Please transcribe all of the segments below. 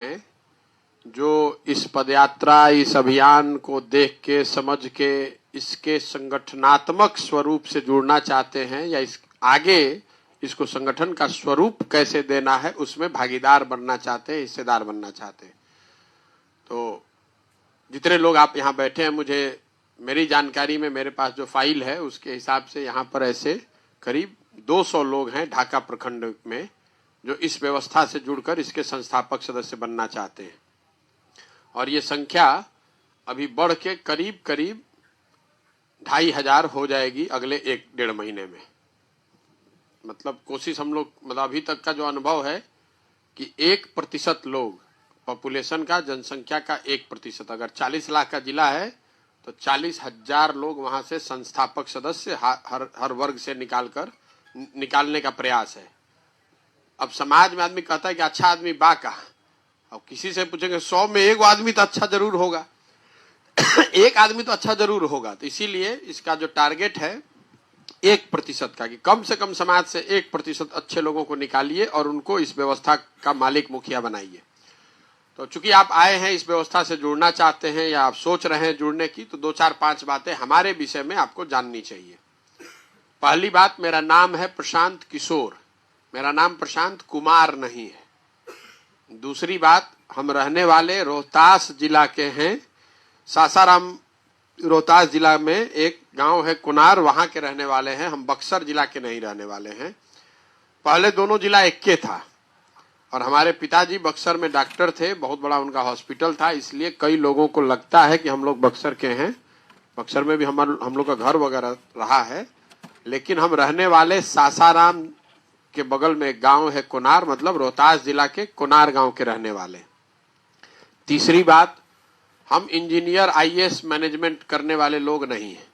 हैं जो इस पदयात्रा, इस अभियान को देख के, समझ के, इसके संगठनात्मक स्वरूप से जुड़ना चाहते हैं या इस आगे इसको संगठन का स्वरूप कैसे देना है उसमें भागीदार बनना चाहते हैं, हिस्सेदार बनना चाहते हैं। तो जितने लोग आप यहाँ बैठे हैं, मुझे मेरी जानकारी में मेरे पास जो फाइल है उसके हिसाब से यहाँ पर ऐसे करीब 200 लोग हैं ढाका प्रखंड में जो इस व्यवस्था से जुड़कर इसके संस्थापक सदस्य बनना चाहते हैं। और ये संख्या अभी बढ़ के करीब करीब 2500 हो जाएगी अगले 1-1.5 महीने में। मतलब कोशिश हम लोग, मतलब अभी तक का जो अनुभव है कि 1% लोग, पॉपुलेशन का, जनसंख्या का 1%, अगर 40 लाख का जिला है तो 40,000 लोग वहां से संस्थापक सदस्य हर वर्ग से निकालने का प्रयास है। अब समाज में आदमी कहता है कि अच्छा आदमी बा का, अब किसी से पूछेंगे 100 में 1 आदमी तो अच्छा जरूर होगा एक आदमी तो अच्छा जरूर होगा। तो इसीलिए इसका जो टारगेट है 1% का, कि कम से कम समाज से 1% अच्छे लोगों को निकालिए और उनको इस व्यवस्था का मालिक मुखिया बनाइए। तो चूंकि आप आए हैं, इस व्यवस्था से जुड़ना चाहते हैं या आप सोच रहे हैं जुड़ने की, तो 2-4-5 बातें हमारे विषय में आपको जाननी चाहिए। पहली बात, मेरा नाम है प्रशांत किशोर, मेरा नाम प्रशांत कुमार नहीं है। दूसरी बात, हम रहने वाले रोहतास जिला के हैं। सासाराम रोहतास जिला में एक गांव है कुनार, वहां के रहने वाले हैं। हम बक्सर जिला के नहीं रहने वाले हैं। पहले दोनों जिला एक के था और हमारे पिताजी बक्सर में डॉक्टर थे, बहुत बड़ा उनका हॉस्पिटल था, इसलिए कई लोगों को लगता है कि हम लोग बक्सर के हैं। बक्सर में भी हम लोग का घर वगैरह रहा है, लेकिन हम रहने वाले सासाराम के बगल में एक गांव है कुनार, मतलब रोहतास जिला के कुनार गांव के रहने वाले। तीसरी बात, हम इंजीनियर आईएएस मैनेजमेंट करने वाले लोग नहीं हैं।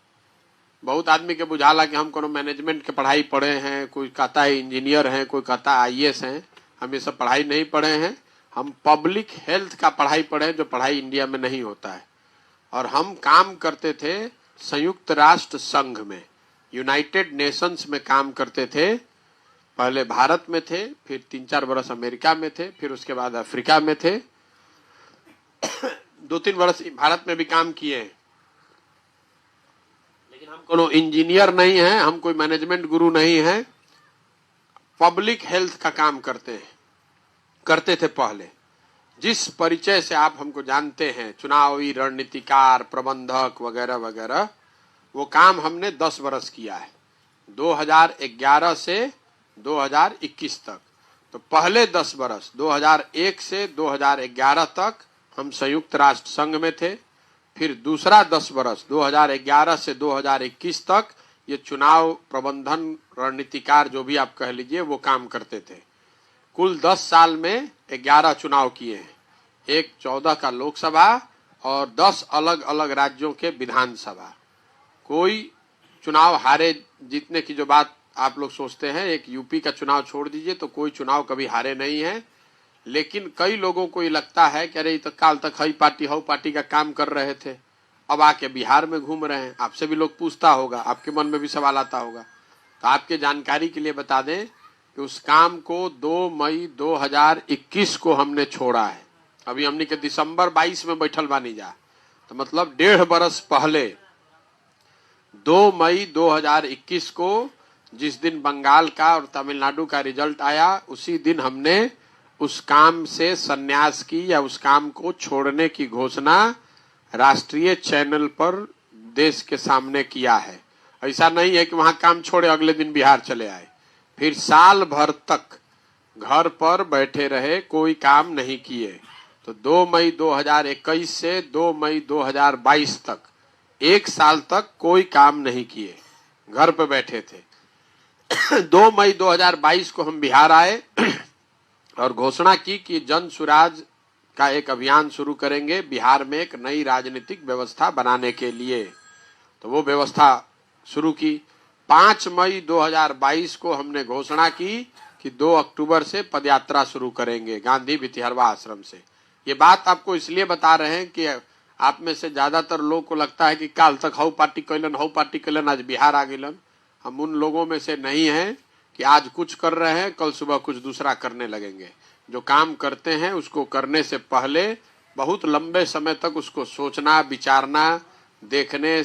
बहुत आदमी के बुझाला कि हम कोनो मैनेजमेंट के पढ़ाई पढ़े हैं, कोई कहता है इंजीनियर हैं, कोई कहता है आईएएस हैं। हम ये सब पढ़ाई नहीं पढ़े हैं। हम पब्लिक हेल्थ का पढ़ाई पढ़े हैं, जो पढ़ाई इंडिया में नहीं होता है। और हम काम करते थे संयुक्त राष्ट्र संघ में, यूनाइटेड नेशंस में काम करते थे। पहले भारत में थे, फिर 3-4 बरस अमेरिका में थे, फिर उसके बाद अफ्रीका में थे 2-3 बरस भारत में भी काम किए हैं। लेकिन हम कोनो इंजीनियर नहीं हैं, हम कोई मैनेजमेंट गुरु नहीं हैं। पब्लिक हेल्थ का काम करते थे पहले। जिस परिचय से आप हमको जानते हैं, चुनावी रणनीतिकार, प्रबंधक वगैरह वगैरह, वो काम हमने 10 बरस किया है, 2011 से 2021 तक। तो पहले 10 बरस 2001 से 2011 तक हम संयुक्त राष्ट्र संघ में थे। फिर दूसरा 10 बरस 2011 से 2021 तक ये चुनाव प्रबंधन, रणनीतिकार, जो भी आप कह लीजिए, वो काम करते थे। कुल 10 साल में 11 चुनाव किए हैं, एक 14 का लोकसभा और 10 अलग अलग राज्यों के विधानसभा। कोई चुनाव हारे जीतने की जो बात आप लोग सोचते हैं, एक यूपी का चुनाव छोड़ दीजिए तो कोई चुनाव कभी हारे नहीं है। लेकिन कई लोगों को ये लगता है कि अरे तो काल तक हई पार्टी का काम कर रहे थे, अब आके बिहार में घूम रहे हैं। आपसे भी लोग पूछता होगा, आपके मन में भी सवाल आता होगा। तो आपके जानकारी के लिए बता दें कि उस काम को 2 मई 2021 को हमने छोड़ा है। अभी हमने के दिसंबर 22 में बैठल बानी जा, तो मतलब 1.5 बरस पहले 2 मई 2021 को, जिस दिन बंगाल का और तमिलनाडु का रिजल्ट आया, उसी दिन हमने उस काम से संन्यास की या उस काम को छोड़ने की घोषणा राष्ट्रीय चैनल पर देश के सामने किया है। ऐसा नहीं है कि वहां काम छोड़े अगले दिन बिहार चले आए। फिर साल भर तक घर पर बैठे रहे, कोई काम नहीं किए। तो 2 मई 2021 से 2 मई 2022 तक, 1 साल तक कोई काम नहीं किए, घर पे बैठे थे 2 मई 2022 को हम बिहार आए और घोषणा की कि जन सुराज का एक अभियान शुरू करेंगे बिहार में एक नई राजनीतिक व्यवस्था बनाने के लिए। तो वो व्यवस्था शुरू की। 5 मई 2022 को हमने घोषणा की कि 2 अक्टूबर से पदयात्रा शुरू करेंगे गांधी भितिहरवा आश्रम से। ये बात आपको इसलिए बता रहे हैं कि आप में से ज्यादातर लोगों को लगता है कि काल तक हौ पार्टी कैलन, आज बिहार आ गइलन। हम उन लोगों में से नहीं हैं कि आज कुछ कर रहे हैं, कल सुबह कुछ दूसरा करने लगेंगे। जो काम करते हैं उसको करने से पहले बहुत लंबे समय तक उसको सोचना, विचारना, देखने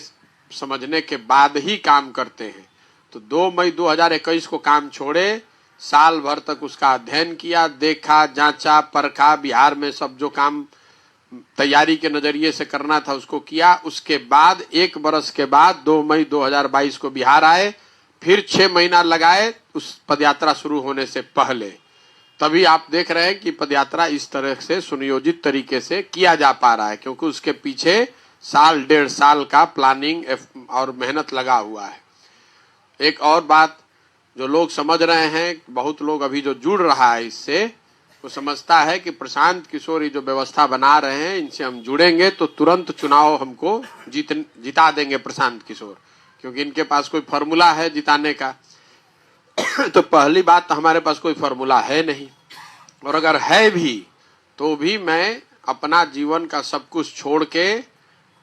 समझने के बाद ही काम करते हैं। तो 2 मई 2021 को काम छोड़े, साल भर तक उसका अध्ययन किया, देखा, जांचा, परखा, बिहार में सब जो काम तैयारी के नजरिए से करना था उसको किया। उसके बाद 1 बरस के बाद 2 मई 2022 को बिहार आए, फिर 6 महीना लगाए उस पदयात्रा शुरू होने से पहले। तभी आप देख रहे हैं कि पदयात्रा इस तरह से सुनियोजित तरीके से किया जा पा रहा है, क्योंकि उसके पीछे साल 1.5 साल का प्लानिंग और मेहनत लगा हुआ है। एक और बात जो लोग समझ रहे हैं, बहुत लोग अभी जो जुड़ रहा है इससे, वो समझता है कि प्रशांत किशोर ये जो व्यवस्था बना रहे हैं इनसे हम जुड़ेंगे तो तुरंत चुनाव हमको जिता देंगे प्रशांत किशोर, क्योंकि इनके पास कोई फॉर्मूला है जिताने का। तो पहली बात तो हमारे पास कोई फॉर्मूला है नहीं, और अगर है भी तो भी मैं अपना जीवन का सब कुछ छोड़ के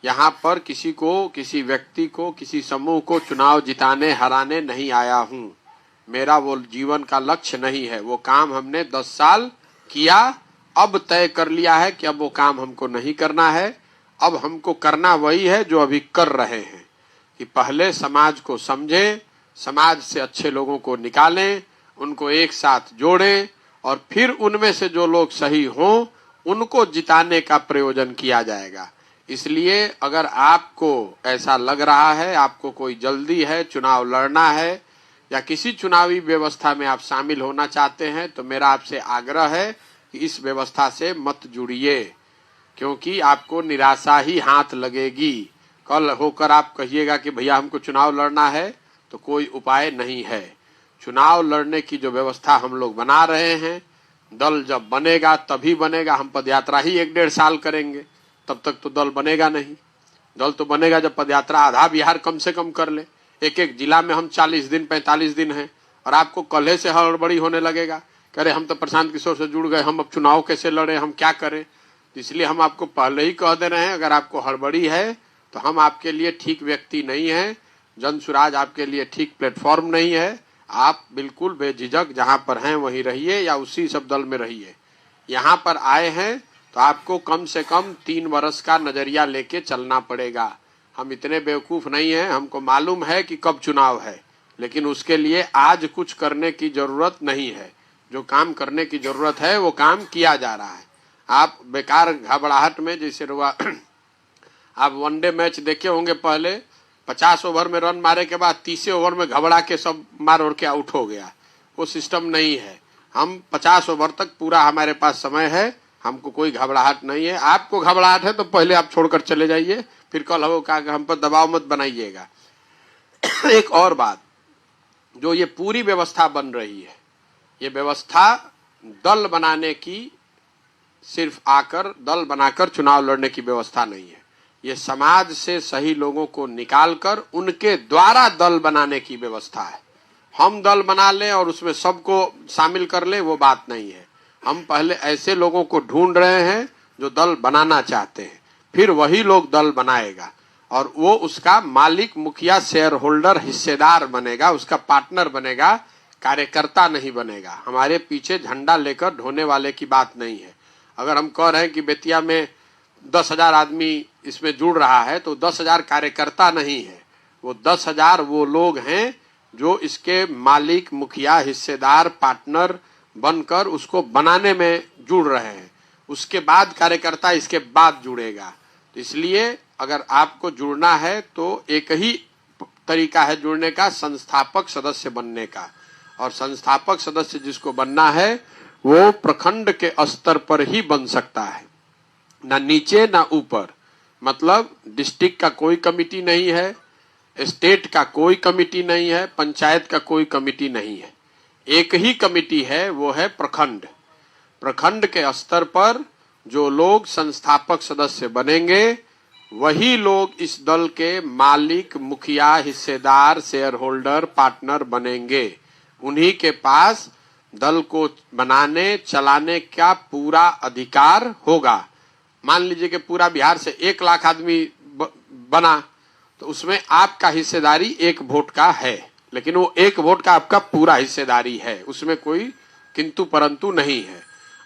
यहाँ पर किसी को, किसी व्यक्ति को, किसी समूह को चुनाव जिताने हराने नहीं आया हूँ। मेरा वो जीवन का लक्ष्य नहीं है। वो काम हमने 10 साल किया, अब तय कर लिया है कि अब वो काम हमको नहीं करना है। अब हमको करना वही है जो अभी कर रहे हैं, कि पहले समाज को समझें, समाज से अच्छे लोगों को निकालें, उनको एक साथ जोड़ें, और फिर उनमें से जो लोग सही हों उनको जिताने का प्रयोजन किया जाएगा। इसलिए अगर आपको ऐसा लग रहा है, आपको कोई जल्दी है, चुनाव लड़ना है या किसी चुनावी व्यवस्था में आप शामिल होना चाहते हैं, तो मेरा आपसे आग्रह है कि इस व्यवस्था से मत जुड़िए, क्योंकि आपको निराशा ही हाथ लगेगी। कल होकर आप कहिएगा कि भैया हमको चुनाव लड़ना है, तो कोई उपाय नहीं है। चुनाव लड़ने की जो व्यवस्था हम लोग बना रहे हैं, दल जब बनेगा तभी बनेगा। हम पदयात्रा ही 1-1.5 साल करेंगे, तब तक तो दल बनेगा नहीं। दल तो बनेगा जब पदयात्रा आधा बिहार कम से कम कर ले। एक जिला में हम 40 दिन 45 दिन हैं, और आपको कल्हे से हड़बड़ी होने लगेगा, कह रहे हम तो प्रशांत किशोर से जुड़ गए, हम अब चुनाव कैसे लड़े, हम क्या करें। तो इसलिए हम आपको पहले ही कह दे रहे हैं, अगर आपको हड़बड़ी है तो हम आपके लिए ठीक व्यक्ति नहीं है, जन सुराज आपके लिए ठीक प्लेटफॉर्म नहीं है। आप बिल्कुल बेझिझक जहां पर हैं वहीं रहिए, या उसी सब दल में रहिए। यहाँ पर आए हैं तो आपको कम से कम 3 वर्ष का नजरिया लेके चलना पड़ेगा। हम इतने बेवकूफ नहीं हैं, हमको मालूम है कि कब चुनाव है, लेकिन उसके लिए आज कुछ करने की जरूरत नहीं है। जो काम करने की जरूरत है वो काम किया जा रहा है। आप बेकार घबराहट में, जैसे रुआ आप वनडे मैच देखे होंगे, पहले 50 ओवर में रन मारे के बाद 30 ओवर में घबरा के सब मार उड़ के आउट हो गया। वो सिस्टम नहीं है। हम 50 ओवर तक पूरा हमारे पास समय है, हमको कोई घबराहट नहीं है। आपको घबराहट है तो पहले आप छोड़कर चले जाइए, फिर कल हो कहा कि हम पर दबाव मत बनाइएगा। एक और बात, जो ये पूरी व्यवस्था बन रही है, ये व्यवस्था दल बनाने की, सिर्फ आकर दल बनाकर चुनाव लड़ने की व्यवस्था नहीं है। ये समाज से सही लोगों को निकालकर उनके द्वारा दल बनाने की व्यवस्था है। हम दल बना लें और उसमें सबको शामिल कर लें, वो बात नहीं है। हम पहले ऐसे लोगों को ढूंढ रहे हैं जो दल बनाना चाहते हैं, फिर वही लोग दल बनाएगा, और वो उसका मालिक, मुखिया, शेयर होल्डर, हिस्सेदार बनेगा, उसका पार्टनर बनेगा, कार्यकर्ता नहीं बनेगा। हमारे पीछे झंडा लेकर ढोने वाले की बात नहीं है। अगर हम कह रहे हैं कि बेतिया में 10,000 आदमी इसमें जुड़ रहा है, तो 10,000 कार्यकर्ता नहीं है, वो 10,000 वो लोग हैं जो इसके मालिक, मुखिया, हिस्सेदार, पार्टनर बनकर उसको बनाने में जुड़ रहे हैं। उसके बाद कार्यकर्ता इसके बाद जुड़ेगा। तो इसलिए अगर आपको जुड़ना है तो एक ही तरीका है जुड़ने का, संस्थापक सदस्य बनने का। और संस्थापक सदस्य जिसको बनना है वो प्रखंड के स्तर पर ही बन सकता है, ना नीचे ना ऊपर। मतलब डिस्ट्रिक्ट का कोई कमिटी नहीं है, स्टेट का कोई कमिटी नहीं है, पंचायत का कोई कमिटी नहीं है। एक ही कमिटी है, वो है प्रखंड। प्रखंड के स्तर पर जो लोग संस्थापक सदस्य बनेंगे वही लोग इस दल के मालिक, मुखिया, हिस्सेदार, शेयर होल्डर, पार्टनर बनेंगे। उन्हीं के पास दल को बनाने, चलाने का पूरा अधिकार होगा। मान लीजिए कि पूरा बिहार से 1 लाख आदमी बना, तो उसमें आपका हिस्सेदारी 1 वोट का है, लेकिन वो 1 वोट का आपका पूरा हिस्सेदारी है, उसमें कोई किंतु परंतु नहीं है।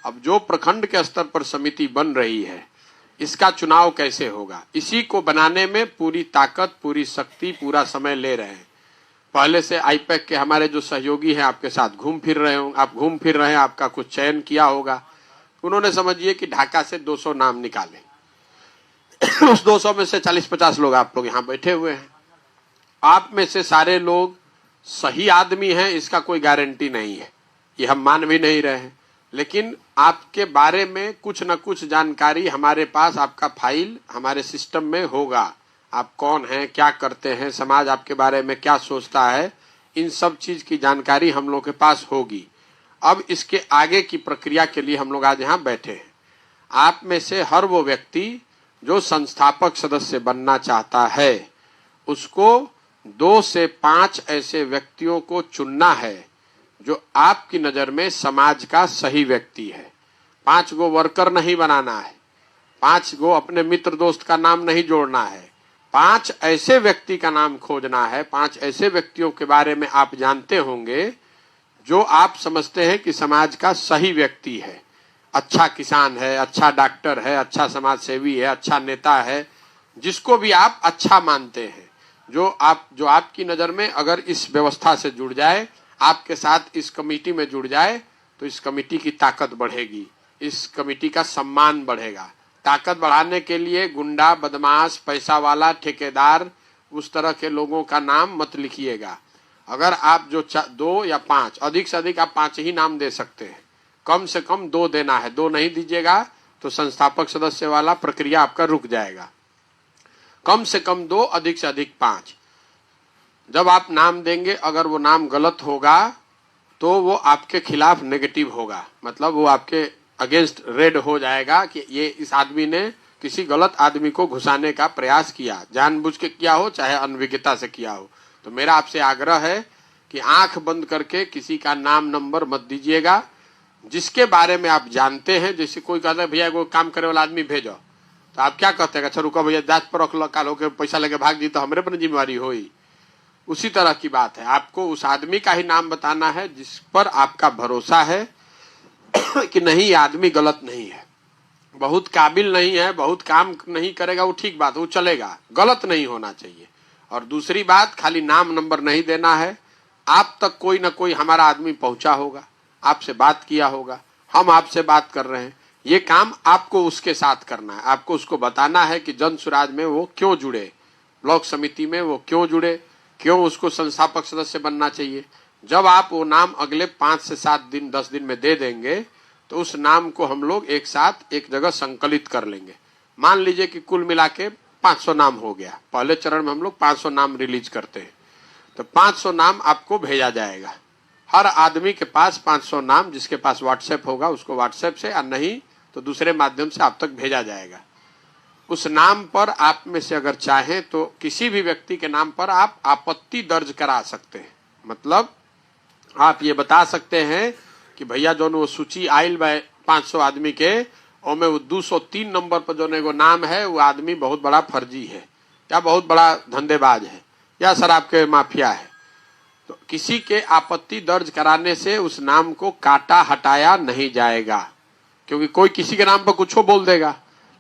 अब जो प्रखंड के स्तर पर समिति बन रही है, इसका चुनाव कैसे होगा, इसी को बनाने में पूरी ताकत, पूरी शक्ति, पूरा समय ले रहे हैं। पहले से आईपैक के हमारे जो सहयोगी हैं आपके साथ घूम फिर रहे हों, आप घूम फिर रहे हैं, आपका कुछ चयन किया होगा। उन्होंने समझिए कि ढाका से 200 नाम निकाले। उस 200 में से 40-50 लोग आप लोग यहाँ बैठे हुए हैं। आप में से सारे लोग सही आदमी हैं इसका कोई गारंटी नहीं है, ये हम मान भी नहीं रहे हैं, लेकिन आपके बारे में कुछ न कुछ जानकारी हमारे पास, आपका फाइल हमारे सिस्टम में होगा। आप कौन हैं, क्या करते हैं, समाज आपके बारे में क्या सोचता है, इन सब चीज की जानकारी हम लोग के पास होगी। अब इसके आगे की प्रक्रिया के लिए हम लोग आज यहाँ बैठे हैं। आप में से हर वो व्यक्ति जो संस्थापक सदस्य बनना चाहता है, उसको 2 से 5 ऐसे व्यक्तियों को चुनना है जो आपकी नजर में समाज का सही व्यक्ति है। 5 गो वर्कर नहीं बनाना है, 5 गो अपने मित्र दोस्त का नाम नहीं जोड़ना है, 5 ऐसे व्यक्ति का नाम खोजना है, 5 ऐसे व्यक्तियों के बारे में आप जानते होंगे जो आप समझते हैं कि समाज का सही व्यक्ति है, अच्छा किसान है, अच्छा डॉक्टर है, अच्छा समाज सेवी है, अच्छा नेता है, जिसको भी आप अच्छा मानते हैं, जो आपकी नजर में अगर इस व्यवस्था से जुड़ जाए, आपके साथ इस कमेटी में जुड़ जाए, तो इस कमेटी की ताकत बढ़ेगी, इस कमेटी का सम्मान बढ़ेगा। ताकत बढ़ाने के लिए गुंडा, बदमाश, पैसा वाला, ठेकेदार, उस तरह के लोगों का नाम मत लिखिएगा। अगर आप जो 2 या 5, अधिक से अधिक आप 5 ही नाम दे सकते हैं, कम से कम 2 देना है। 2 नहीं दीजिएगा तो संस्थापक सदस्य वाला प्रक्रिया आपका रुक जाएगा। कम से कम 2, अधिक से अधिक 5। जब आप नाम देंगे, अगर वो नाम गलत होगा तो वो आपके खिलाफ नेगेटिव होगा, मतलब वो आपके अगेंस्ट रेड हो जाएगा कि ये इस आदमी ने किसी गलत आदमी को घुसाने का प्रयास किया, जानबूझ के किया हो चाहे अनभिज्ञता से किया हो। तो मेरा आपसे आग्रह है कि आंख बंद करके किसी का नाम नंबर मत दीजिएगा जिसके बारे में आप जानते हैं। जैसे कोई कहता है भैया कोई काम करे वाला आदमी भेजो, तो आप क्या कहते हैं, अच्छा रुको भैया जांच पर रख लो, काल होकर पैसा लेके भाग जी तो हमारे पर जिम्मेवारी होई। उसी तरह की बात है, आपको उस आदमी का ही नाम बताना है जिस पर आपका भरोसा है कि नहीं ये आदमी गलत नहीं है, बहुत काबिल नहीं है, बहुत काम नहीं करेगा, वो ठीक बात, वो चलेगा, गलत नहीं होना चाहिए। और दूसरी बात, खाली नाम नंबर नहीं देना है, आप तक कोई ना कोई हमारा आदमी पहुंचा होगा, आपसे बात किया होगा, हम आपसे बात कर रहे हैं, ये काम आपको उसके साथ करना है। आपको उसको बताना है कि जन सुराज में वो क्यों जुड़े, ब्लॉक समिति में वो क्यों जुड़े, क्यों उसको संस्थापक सदस्य बनना चाहिए। जब आप वो नाम अगले 5 से 7 दिन 10 दिन में दे देंगे तो उस नाम को हम लोग एक साथ एक जगह संकलित कर लेंगे। मान लीजिए कि कुल मिला के 500 नाम हो गया, पहले चरण में हम लोग 500 नाम रिलीज करते हैं, तो 500 नाम आपको भेजा जाएगा। हर आदमी के पास 500 नाम, जिसके पास व्हाट्सएप होगा उसको व्हाट्सएप से, और नहीं तो दूसरे माध्यम से आप तक भेजा जाएगा। उस नाम पर आप में से अगर चाहें तो किसी भी व्यक्ति के नाम पर आप आपत्ति दर्ज करा सकते हैं। मतलब आप ये बता सकते हैं कि भैया जो वो सूची आयल 500 आदमी के, और में वो 203 नंबर पर जो एगो नाम है, वो आदमी बहुत बड़ा फर्जी है, या बहुत बड़ा धंधेबाज है, या शराब के माफिया है। तो किसी के आपत्ति दर्ज कराने से उस नाम को काटा हटाया नहीं जाएगा, क्योंकि कोई किसी के नाम पर कुछ बोल देगा।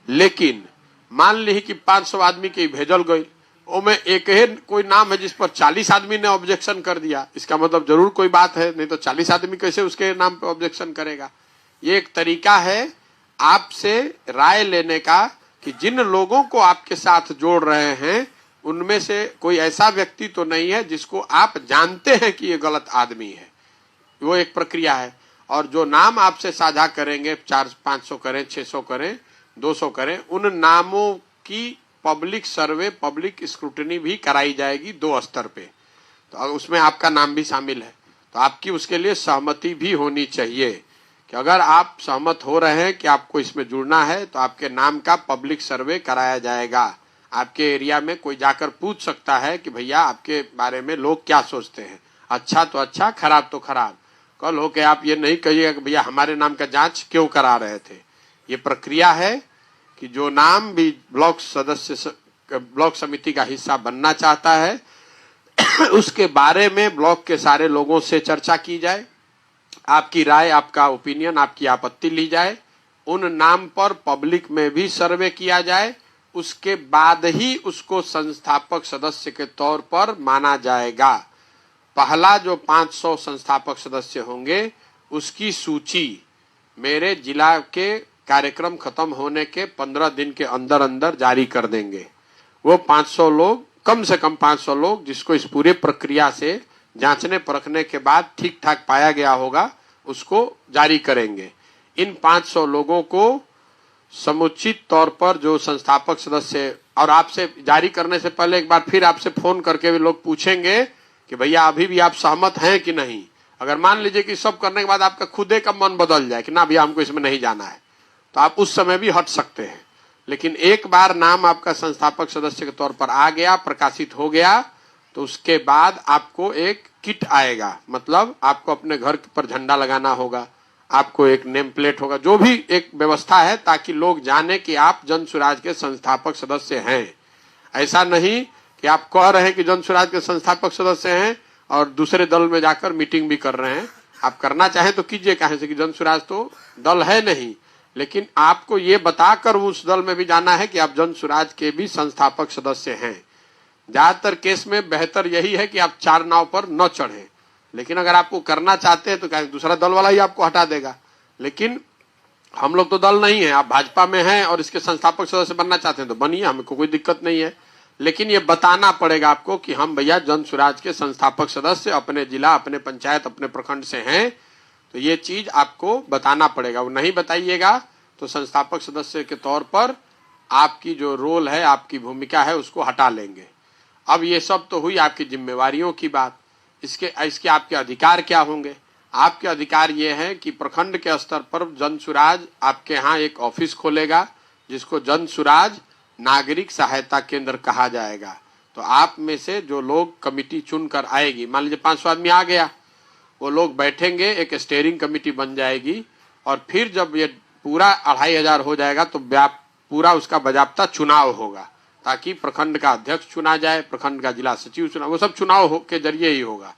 लेकिन मान ली कि 500 आदमी के भेजल गई, में एक ही कोई नाम है जिस पर 40 आदमी ने ऑब्जेक्शन कर दिया, इसका मतलब जरूर कोई बात है, नहीं तो 40 आदमी कैसे उसके नाम पे ऑब्जेक्शन करेगा। ये एक तरीका है आपसे राय लेने का कि जिन लोगों को आपके साथ जोड़ रहे हैं उनमें से कोई ऐसा व्यक्ति तो नहीं है जिसको आप जानते हैं कि ये गलत आदमी है। वो एक प्रक्रिया है। और जो नाम आपसे साझा करेंगे, 400-500 करें, 600 करें, 200 करें, उन नामों की पब्लिक सर्वे, पब्लिक स्क्रूटनी भी कराई जाएगी 2 स्तर पे, तो उसमें आपका नाम भी शामिल है। तो आपकी उसके लिए सहमति भी होनी चाहिए कि अगर आप सहमत हो रहे हैं कि आपको इसमें जुड़ना है तो आपके नाम का पब्लिक सर्वे कराया जाएगा। आपके एरिया में कोई जाकर पूछ सकता है कि भैया आपके बारे में लोग क्या सोचते हैं, अच्छा तो अच्छा, खराब तो खराब। कल हो के आप ये नहीं कहिएगा कि भैया हमारे नाम का जांच क्यों करा रहे थे। ये प्रक्रिया है कि जो नाम भी ब्लॉक समिति का हिस्सा बनना चाहता है उसके बारे में ब्लॉक के सारे लोगों से चर्चा की जाए, आपकी राय, आपका ओपिनियन, आपकी आपत्ति ली जाए, उन नाम पर पब्लिक में भी सर्वे किया जाए, उसके बाद ही उसको संस्थापक सदस्य के तौर पर माना जाएगा। पहला जो 500 संस्थापक सदस्य होंगे उसकी सूची मेरे जिला के कार्यक्रम खत्म होने के 15 दिन के अंदर अंदर जारी कर देंगे। वो 500 लोग, कम से कम 500 लोग, जिसको इस पूरे प्रक्रिया से जांचने परखने के बाद ठीक ठाक पाया गया होगा, उसको जारी करेंगे। इन 500 लोगों को समुचित तौर पर जो संस्थापक सदस्य, और आपसे जारी करने से पहले एक बार फिर आपसे फोन करके भी लोग पूछेंगे कि भैया अभी भी आप सहमत हैं कि नहीं। अगर मान लीजिए कि सब करने के बाद आपका खुदे का मन बदल जाए कि ना भैया हमको इसमें नहीं जाना है, तो आप उस समय भी हट सकते हैं। लेकिन एक बार नाम आपका संस्थापक सदस्य के तौर पर आ गया, प्रकाशित हो गया, तो उसके बाद आपको एक किट आएगा। मतलब आपको अपने घर पर झंडा लगाना होगा, आपको एक नेम प्लेट होगा, जो भी एक व्यवस्था है ताकि लोग जाने कि आप जन सुराज के संस्थापक सदस्य हैं। ऐसा नहीं कि आप कह रहे हैं कि जन सुराज के संस्थापक सदस्य हैं और दूसरे दल में जाकर मीटिंग भी कर रहे हैं। आप करना चाहें तो कीजिए, कहे से कि जन सुराज तो दल है नहीं, लेकिन आपको ये बताकर उस दल में भी जाना है कि आप जन सुराज के भी संस्थापक सदस्य हैं। ज्यादातर केस में बेहतर यही है कि आप 4 नाव पर न चढ़ें, लेकिन अगर आपको करना चाहते हैं तो क्या दूसरा दल वाला ही आपको हटा देगा। लेकिन हम लोग तो दल नहीं है, आप भाजपा में हैं और इसके संस्थापक सदस्य बनना चाहते हैं तो बनिए, हमें कोई दिक्कत नहीं है। लेकिन ये बताना पड़ेगा आपको कि हम भैया जन सुराज के संस्थापक सदस्य अपने जिला, अपने पंचायत, अपने प्रखंड से हैं। तो ये चीज आपको बताना पड़ेगा। वो नहीं बताइएगा तो संस्थापक सदस्य के तौर पर आपकी जो रोल है, आपकी भूमिका है, उसको हटा लेंगे। अब ये सब तो हुई आपकी जिम्मेवारियों की बात। इसके आपके अधिकार क्या होंगे? आपके अधिकार ये हैं कि प्रखंड के स्तर पर जन सुराज आपके यहाँ एक ऑफिस खोलेगा, जिसको जन सुराज नागरिक सहायता केंद्र कहा जाएगा। तो आप में से जो लोग कमिटी चुनकर आएगी, मान लीजिए 500 आदमी आ गया, वो लोग बैठेंगे, एक स्टीयरिंग कमेटी बन जाएगी, और फिर जब ये पूरा 2500 हो जाएगा तो पूरा उसका बाजाप्ता चुनाव होगा, ताकि प्रखंड का अध्यक्ष चुना जाए, प्रखंड का जिला सचिव चुना, वो सब चुनाव के जरिए ही होगा।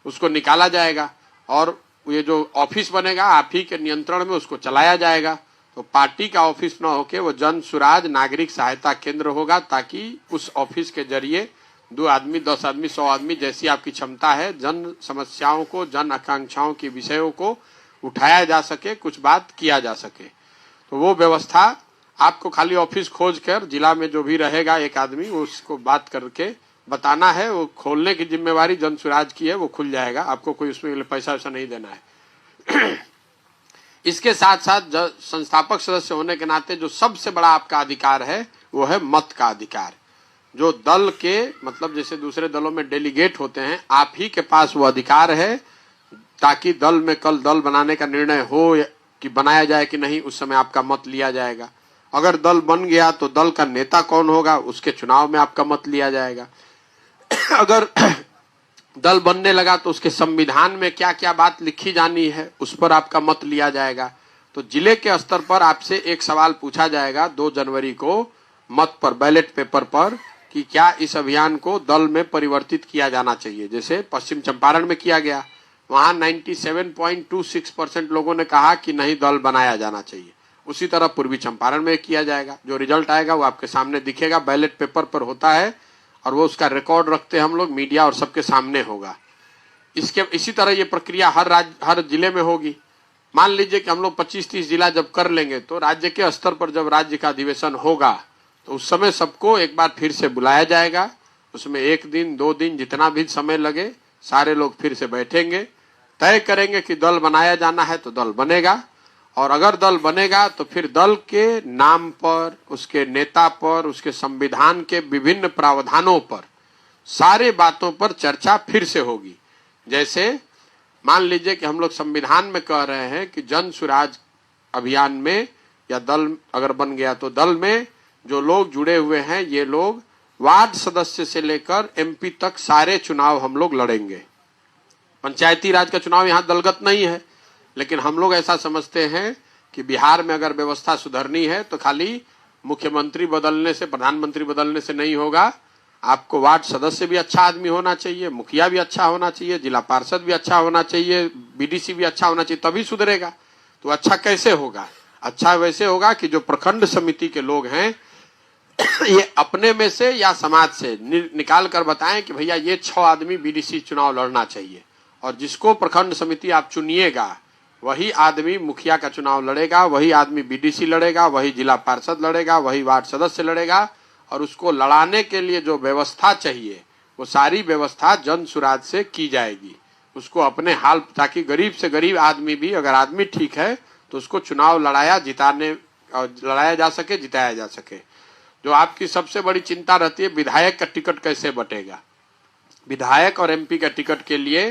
उसको निकाला जाएगा और ये जो ऑफिस बनेगा आप ही के नियंत्रण में उसको चलाया जाएगा। तो पार्टी का ऑफिस न होके वो जन सुराज नागरिक सहायता केंद्र होगा, ताकि उस ऑफिस के जरिए 2 आदमी, 10 आदमी, 100 आदमी, जैसी आपकी क्षमता है, जन समस्याओं को, जन आकांक्षाओं के विषयों को उठाया जा सके, कुछ बात किया जा सके। तो वो व्यवस्था आपको खाली ऑफिस खोज कर जिला में जो भी रहेगा एक आदमी, वो उसको बात करके बताना है। वो खोलने की जिम्मेवारी जन सुराज की है, वो खुल जाएगा, आपको कोई उसमें पैसा वैसा नहीं देना है। इसके साथ साथ संस्थापक सदस्य होने के नाते जो सबसे बड़ा आपका अधिकार है वो है मत का अधिकार। जो दल के, मतलब जैसे दूसरे दलों में डेलीगेट होते हैं, आप ही के पास वो अधिकार है, ताकि दल में कल दल बनाने का निर्णय हो कि बनाया जाए कि नहीं, उस समय आपका मत लिया जाएगा। अगर दल बन गया तो दल का नेता कौन होगा उसके चुनाव में आपका मत लिया जाएगा। अगर दल बनने लगा तो उसके संविधान में क्या क्या बात लिखी जानी है उस पर आपका मत लिया जाएगा। तो जिले के स्तर पर आपसे एक सवाल पूछा जाएगा 2 जनवरी को मत पर, बैलेट पेपर पर, कि क्या इस अभियान को दल में परिवर्तित किया जाना चाहिए। जैसे पश्चिम चंपारण में किया गया, वहां 97.26% लोगों ने कहा कि नहीं, दल बनाया जाना चाहिए। उसी तरह पूर्वी चंपारण में किया जाएगा। जो रिजल्ट आएगा वो आपके सामने दिखेगा, बैलेट पेपर पर होता है और वो उसका रिकॉर्ड रखते हैं हम लोग, मीडिया और सबके सामने होगा। इसी तरह ये प्रक्रिया हर जिले में होगी। मान लीजिए कि हम लोग 25-30 जिला जब कर लेंगे तो राज्य के स्तर पर जब राज्य का अधिवेशन होगा तो उस समय सबको एक बार फिर से बुलाया जाएगा। उसमें 1 दिन 2 दिन जितना भी समय लगे, सारे लोग फिर से बैठेंगे, तय करेंगे कि दल बनाया जाना है तो दल बनेगा, और अगर दल बनेगा तो फिर दल के नाम पर, उसके नेता पर, उसके संविधान के विभिन्न प्रावधानों पर, सारे बातों पर चर्चा फिर से होगी। जैसे मान लीजिए कि हम लोग संविधान में कह रहे हैं कि जन सुराज अभियान में या दल अगर बन गया तो दल में जो लोग जुड़े हुए हैं, ये लोग वार्ड सदस्य से लेकर MP तक सारे चुनाव हम लोग लड़ेंगे। पंचायती राज का चुनाव यहाँ दलगत नहीं है, लेकिन हम लोग ऐसा समझते हैं कि बिहार में अगर व्यवस्था सुधरनी है तो खाली मुख्यमंत्री बदलने से, प्रधानमंत्री बदलने से नहीं होगा, आपको वार्ड सदस्य भी अच्छा आदमी होना चाहिए, मुखिया भी अच्छा होना चाहिए, जिला पार्षद भी अच्छा होना चाहिए, बीडीसी भी अच्छा होना चाहिए, तभी सुधरेगा। तो अच्छा कैसे होगा? अच्छा वैसे होगा कि जो प्रखंड समिति के लोग हैं ये अपने में से या समाज से निकाल कर बताएं कि भैया ये 6 आदमी बीडीसी चुनाव लड़ना चाहिए, और जिसको प्रखंड समिति आप चुनिएगा वही आदमी मुखिया का चुनाव लड़ेगा, वही आदमी बीडीसी लड़ेगा, वही जिला पार्षद लड़ेगा, वही वार्ड सदस्य लड़ेगा। और उसको लड़ाने के लिए जो व्यवस्था चाहिए वो सारी व्यवस्था जन सुराज से की जाएगी। उसको अपने हाल, ताकि गरीब से गरीब आदमी भी, अगर आदमी ठीक है तो उसको चुनाव लड़ाया जा सके, जिताया जा सके। जो आपकी सबसे बड़ी चिंता रहती है विधायक का टिकट कैसे बटेगा, विधायक और एमपी का टिकट के लिए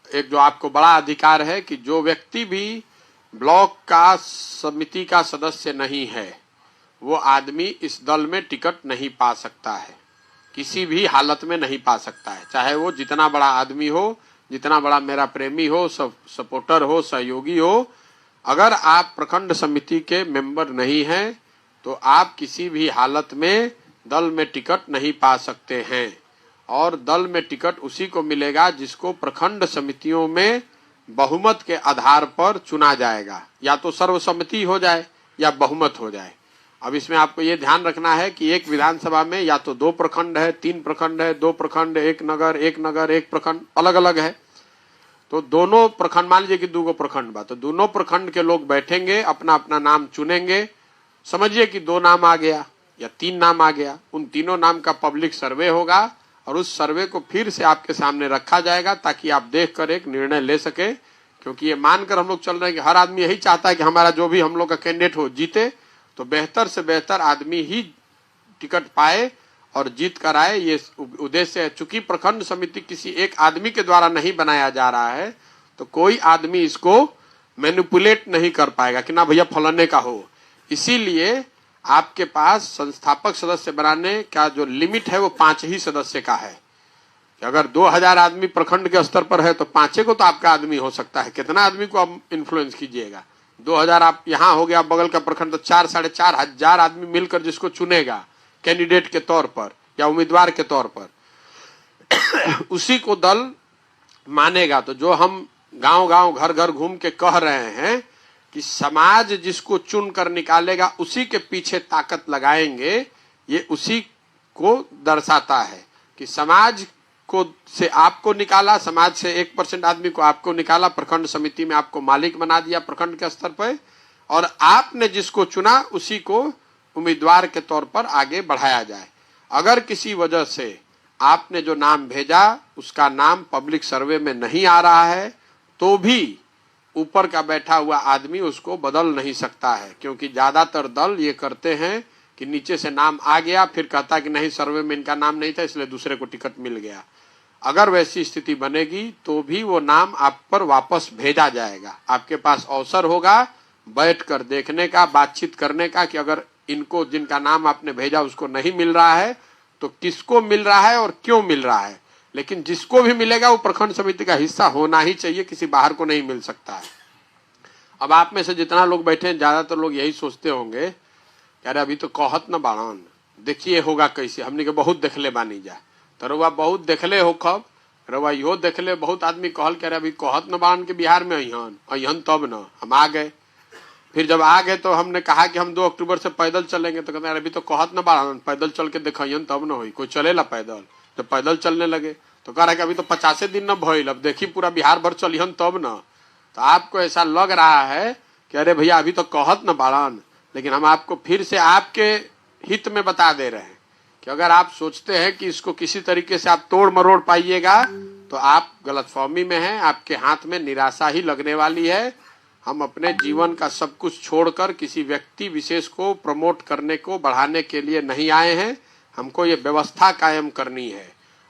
एक जो आपको बड़ा अधिकार है कि जो व्यक्ति भी ब्लॉक का समिति का सदस्य नहीं है वो आदमी इस दल में टिकट नहीं पा सकता है, किसी भी हालत में नहीं पा सकता है, चाहे वो जितना बड़ा आदमी हो, जितना बड़ा मेरा प्रेमी हो, सपोर्टर हो, सहयोगी हो। अगर आप प्रखंड समिति के मेंबर नहीं हैं तो आप किसी भी हालत में दल में टिकट नहीं पा सकते हैं। और दल में टिकट उसी को मिलेगा जिसको प्रखंड समितियों में बहुमत के आधार पर चुना जाएगा, या तो सर्वसम्मति हो जाए या बहुमत हो जाए। अब इसमें आपको ये ध्यान रखना है कि एक विधानसभा में या तो 2 प्रखंड है, 3 प्रखंड है, 2 प्रखंड, 1 नगर, 1 प्रखंड, अलग अलग है। तो दोनों प्रखंड, मान लीजिए कि 2 प्रखंड बा, तो दोनों प्रखंड के लोग बैठेंगे, अपना अपना नाम चुनेंगे। समझिए कि 2 नाम आ गया या 3 नाम आ गया, उन तीनों नाम का पब्लिक सर्वे होगा और उस सर्वे को फिर से आपके सामने रखा जाएगा ताकि आप देखकर एक निर्णय ले सके। क्योंकि ये मानकर हम लोग चल रहे हैं कि हर आदमी यही चाहता है कि हमारा जो भी हम लोग का कैंडिडेट हो जीते, तो बेहतर से बेहतर आदमी ही टिकट पाए और जीत कर आए, ये उद्देश्य है। चूंकि प्रखंड समिति किसी एक आदमी के द्वारा नहीं बनाया जा रहा है तो कोई आदमी इसको मैनिपुलेट नहीं कर पाएगा कि ना भैया फलाने का हो। इसीलिए आपके पास संस्थापक सदस्य बनाने का जो लिमिट है वो 5 ही सदस्य का है। कि अगर 2000 आदमी प्रखंड के स्तर पर है तो 5 को तो आपका आदमी हो सकता है। कितना आदमी को आप इन्फ्लुएंस कीजिएगा? 2000 आप यहाँ हो गया, बगल का प्रखंड, तो 4-4.5 हजार आदमी मिलकर जिसको चुनेगा कैंडिडेट के तौर पर या उम्मीदवार के तौर पर उसी को दल मानेगा। तो जो हम गांव गांव घर घर घूम के कह रहे हैं कि समाज जिसको चुन कर निकालेगा उसी के पीछे ताकत लगाएंगे, ये उसी को दर्शाता है कि समाज को से आपको निकाला, समाज से 1% आदमी को आपको निकाला, प्रखंड समिति में आपको मालिक बना दिया प्रखंड के स्तर पर, और आपने जिसको चुना उसी को उम्मीदवार के तौर पर आगे बढ़ाया जाए। अगर किसी वजह से आपने जो नाम भेजा उसका नाम पब्लिक सर्वे में नहीं आ रहा है तो भी ऊपर का बैठा हुआ आदमी उसको बदल नहीं सकता है। क्योंकि ज्यादातर दल ये करते हैं कि नीचे से नाम आ गया फिर कहता कि नहीं सर्वे में इनका नाम नहीं था इसलिए दूसरे को टिकट मिल गया। अगर वैसी स्थिति बनेगी तो भी वो नाम आप पर वापस भेजा जाएगा। आपके पास अवसर होगा बैठकर देखने का, बातचीत करने का कि अगर इनको जिनका नाम आपने भेजा उसको नहीं मिल रहा है तो किसको मिल रहा है और क्यों मिल रहा है। लेकिन जिसको भी मिलेगा वो प्रखंड समिति का हिस्सा होना ही चाहिए, किसी बाहर को नहीं मिल सकता है। अब आप में से जितना लोग बैठे हैं ज्यादातर लोग यही सोचते होंगे अरे अभी तो कहत न बाड़न, देखिए होगा कैसे, हमने के बहुत देखले बानी जा। तो रउआ बहुत देखले हो, कब रउआ इहो देखले, बहुत आदमी कहल के अभी कहत न बाड़न के बिहार में अहन तब न हम आ गए। फिर जब आ गए तो हमने कहा कि हम 2 अक्टूबर से पैदल चलेंगे, तो कहते हैं अभी तो कहत न बाड़न, पैदल चल के देखियन तब न हुई, कोई चलेला पैदल। जब पैदल चलने लगे तो कह रहा है कि अभी तो 50 दिन न भइल, अब देखी पूरा बिहार भर चलिहन तब न। तो आपको ऐसा लग रहा है कि अरे भैया अभी तो कहत न बाड़न, लेकिन हम आपको फिर से आपके हित में बता दे रहे हैं कि अगर आप सोचते हैं कि इसको किसी तरीके से आप तोड़ मरोड़ पाइएगा तो आप गलतफहमी में हैं, आपके हाथ में निराशा ही लगने वाली है। हम अपने जीवन का सब कुछ छोड़कर किसी व्यक्ति विशेष को प्रमोट करने को, बढ़ाने के लिए नहीं आए हैं। हमको ये व्यवस्था कायम करनी है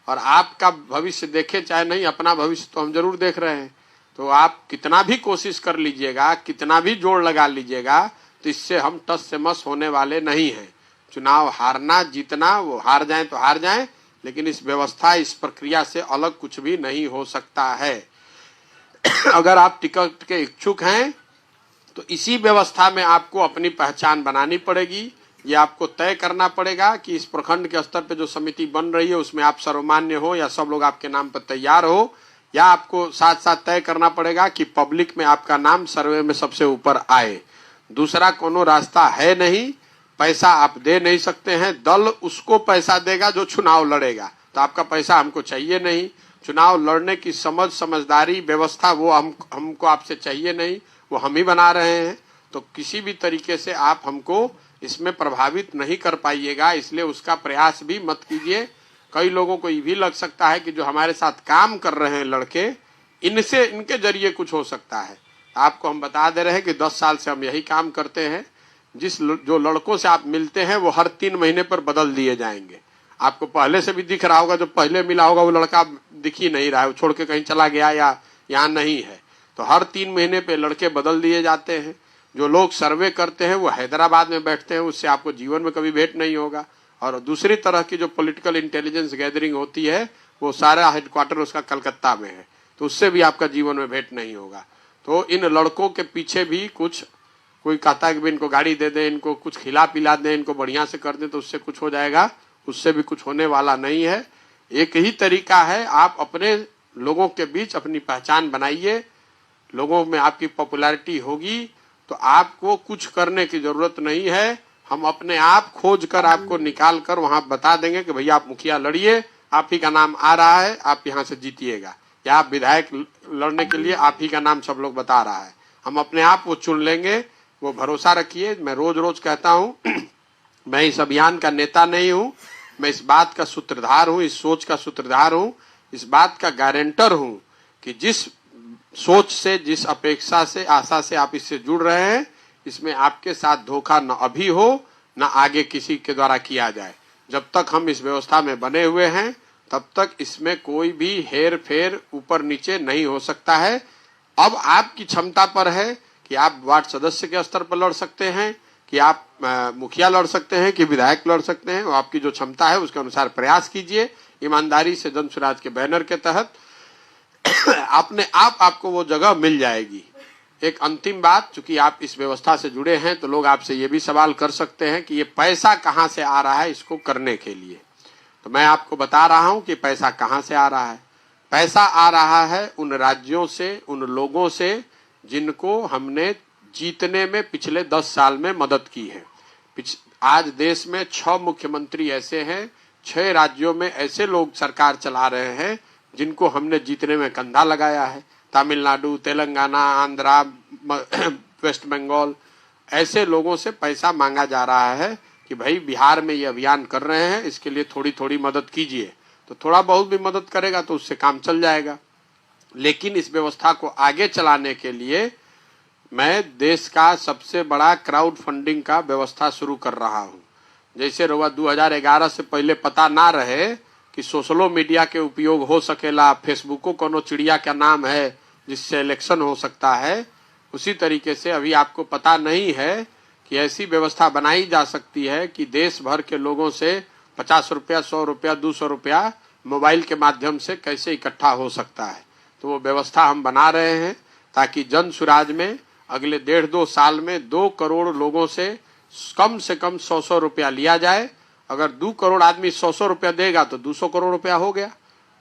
और आपका भविष्य देखे चाहे नहीं, अपना भविष्य तो हम जरूर देख रहे हैं। तो आप कितना भी कोशिश कर लीजिएगा, कितना भी जोड़ लगा लीजिएगा, तो इससे हम टस से मस होने वाले नहीं हैं। चुनाव हारना जीतना, वो हार जाएं तो हार जाएं, लेकिन इस व्यवस्था, इस प्रक्रिया से अलग कुछ भी नहीं हो सकता है। अगर आप टिकट के इच्छुक हैं तो इसी व्यवस्था में आपको अपनी पहचान बनानी पड़ेगी। ये आपको तय करना पड़ेगा कि इस प्रखंड के स्तर पे जो समिति बन रही है उसमें आप सर्वमान्य हो या सब लोग आपके नाम पर तैयार हो, या आपको साथ साथ तय करना पड़ेगा कि पब्लिक में आपका नाम सर्वे में सबसे ऊपर आए। दूसरा कोनो रास्ता है नहीं, पैसा आप दे नहीं सकते हैं, दल उसको पैसा देगा जो चुनाव लड़ेगा, तो आपका पैसा हमको चाहिए नहीं। चुनाव लड़ने की समझदारी व्यवस्था वो हमको आपसे चाहिए नहीं, वो हम ही बना रहे हैं। तो किसी भी तरीके से आप हमको इसमें प्रभावित नहीं कर पाइएगा, इसलिए उसका प्रयास भी मत कीजिए। कई लोगों को ये भी लग सकता है कि जो हमारे साथ काम कर रहे हैं लड़के, इनसे इनके जरिए कुछ हो सकता है। आपको हम बता दे रहे हैं कि 10 साल से हम यही काम करते हैं। जो लड़कों से आप मिलते हैं वो हर 3 महीने पर बदल दिए जाएंगे। आपको पहले से भी दिख रहा होगा, जो पहले मिला होगा वो लड़का दिख ही नहीं रहा है, वो छोड़ के कहीं चला गया या यहाँ नहीं है। तो हर 3 महीने पे लड़के बदल दिए जाते हैं। जो लोग सर्वे करते हैं वो हैदराबाद में बैठते हैं, उससे आपको जीवन में कभी भेंट नहीं होगा। और दूसरी तरह की जो पॉलिटिकल इंटेलिजेंस गैदरिंग होती है वो सारा हेडक्वार्टर उसका कलकत्ता में है, तो उससे भी आपका जीवन में भेंट नहीं होगा। तो इन लड़कों के पीछे भी कुछ, कोई कहता है कि इनको गाड़ी दे दें, इनको कुछ खिला पिला दें, इनको बढ़िया से कर दें तो उससे कुछ हो जाएगा, उससे भी कुछ होने वाला नहीं है। एक ही तरीका है, आप अपने लोगों के बीच अपनी पहचान बनाइए, लोगों में आपकी पॉपुलैरिटी होगी तो आपको कुछ करने की जरूरत नहीं है। हम अपने आप खोज कर आपको निकाल कर वहां बता देंगे कि भैया आप मुखिया लड़िए, आप ही का नाम आ रहा है, आप यहाँ से जीतिएगा, या आप विधायक लड़ने के लिए आप ही का नाम सब लोग बता रहा है, हम अपने आप वो चुन लेंगे। वो भरोसा रखिए। मैं रोज रोज कहता हूँ मैं इस अभियान का नेता नहीं हूँ, मैं इस बात का सूत्रधार हूँ, इस सोच का सूत्रधार हूँ, इस बात का गारंटर हूँ कि जिस सोच से, जिस अपेक्षा से, आशा से आप इससे जुड़ रहे हैं, इसमें आपके साथ धोखा न अभी हो न आगे किसी के द्वारा किया जाए। जब तक हम इस व्यवस्था में बने हुए हैं तब तक इसमें कोई भी हेर फेर ऊपर नीचे नहीं हो सकता है। अब आपकी क्षमता पर है कि आप वार्ड सदस्य के स्तर पर लड़ सकते हैं, कि आप मुखिया लड़ सकते हैं, कि विधायक लड़ सकते हैं। आपकी जो क्षमता है उसके अनुसार प्रयास कीजिए, ईमानदारी से जन स्वराज के बैनर के तहत अपने आप आपको वो जगह मिल जाएगी। एक अंतिम बात, चूंकि आप इस व्यवस्था से जुड़े हैं तो लोग आपसे ये भी सवाल कर सकते हैं कि ये पैसा कहाँ से आ रहा है इसको करने के लिए। तो मैं आपको बता रहा हूं कि पैसा कहाँ से आ रहा है। पैसा आ रहा है उन राज्यों से, उन लोगों से जिनको हमने जीतने में पिछले 10 साल में मदद की है। आज देश में 6 मुख्यमंत्री ऐसे हैं, 6 राज्यों में ऐसे लोग सरकार चला रहे हैं जिनको हमने जीतने में कंधा लगाया है। तमिलनाडु, तेलंगाना, आंध्रा, वेस्ट बंगाल, ऐसे लोगों से पैसा मांगा जा रहा है कि भाई बिहार में ये अभियान कर रहे हैं, इसके लिए थोड़ी थोड़ी मदद कीजिए। तो थोड़ा बहुत भी मदद करेगा तो उससे काम चल जाएगा। लेकिन इस व्यवस्था को आगे चलाने के लिए मैं देश का सबसे बड़ा क्राउड फंडिंग का व्यवस्था शुरू कर रहा हूँ। जैसे 2011 से पहले पता ना रहे कि सोशलो मीडिया के उपयोग हो सकेला, फेसबुको कोनो चिड़िया का नाम है जिससे इलेक्शन हो सकता है, उसी तरीके से अभी आपको पता नहीं है कि ऐसी व्यवस्था बनाई जा सकती है कि देश भर के लोगों से 50 रुपया, 100 रुपया, 200 रुपया मोबाइल के माध्यम से कैसे इकट्ठा हो सकता है। तो वो व्यवस्था हम बना रहे हैं ताकि जन सुराज में अगले 1.5-2 साल में 2 करोड़ लोगों से कम 100 रुपया लिया जाए। अगर 2 करोड़ आदमी 100 रुपया देगा तो 200 करोड़ रुपया हो गया।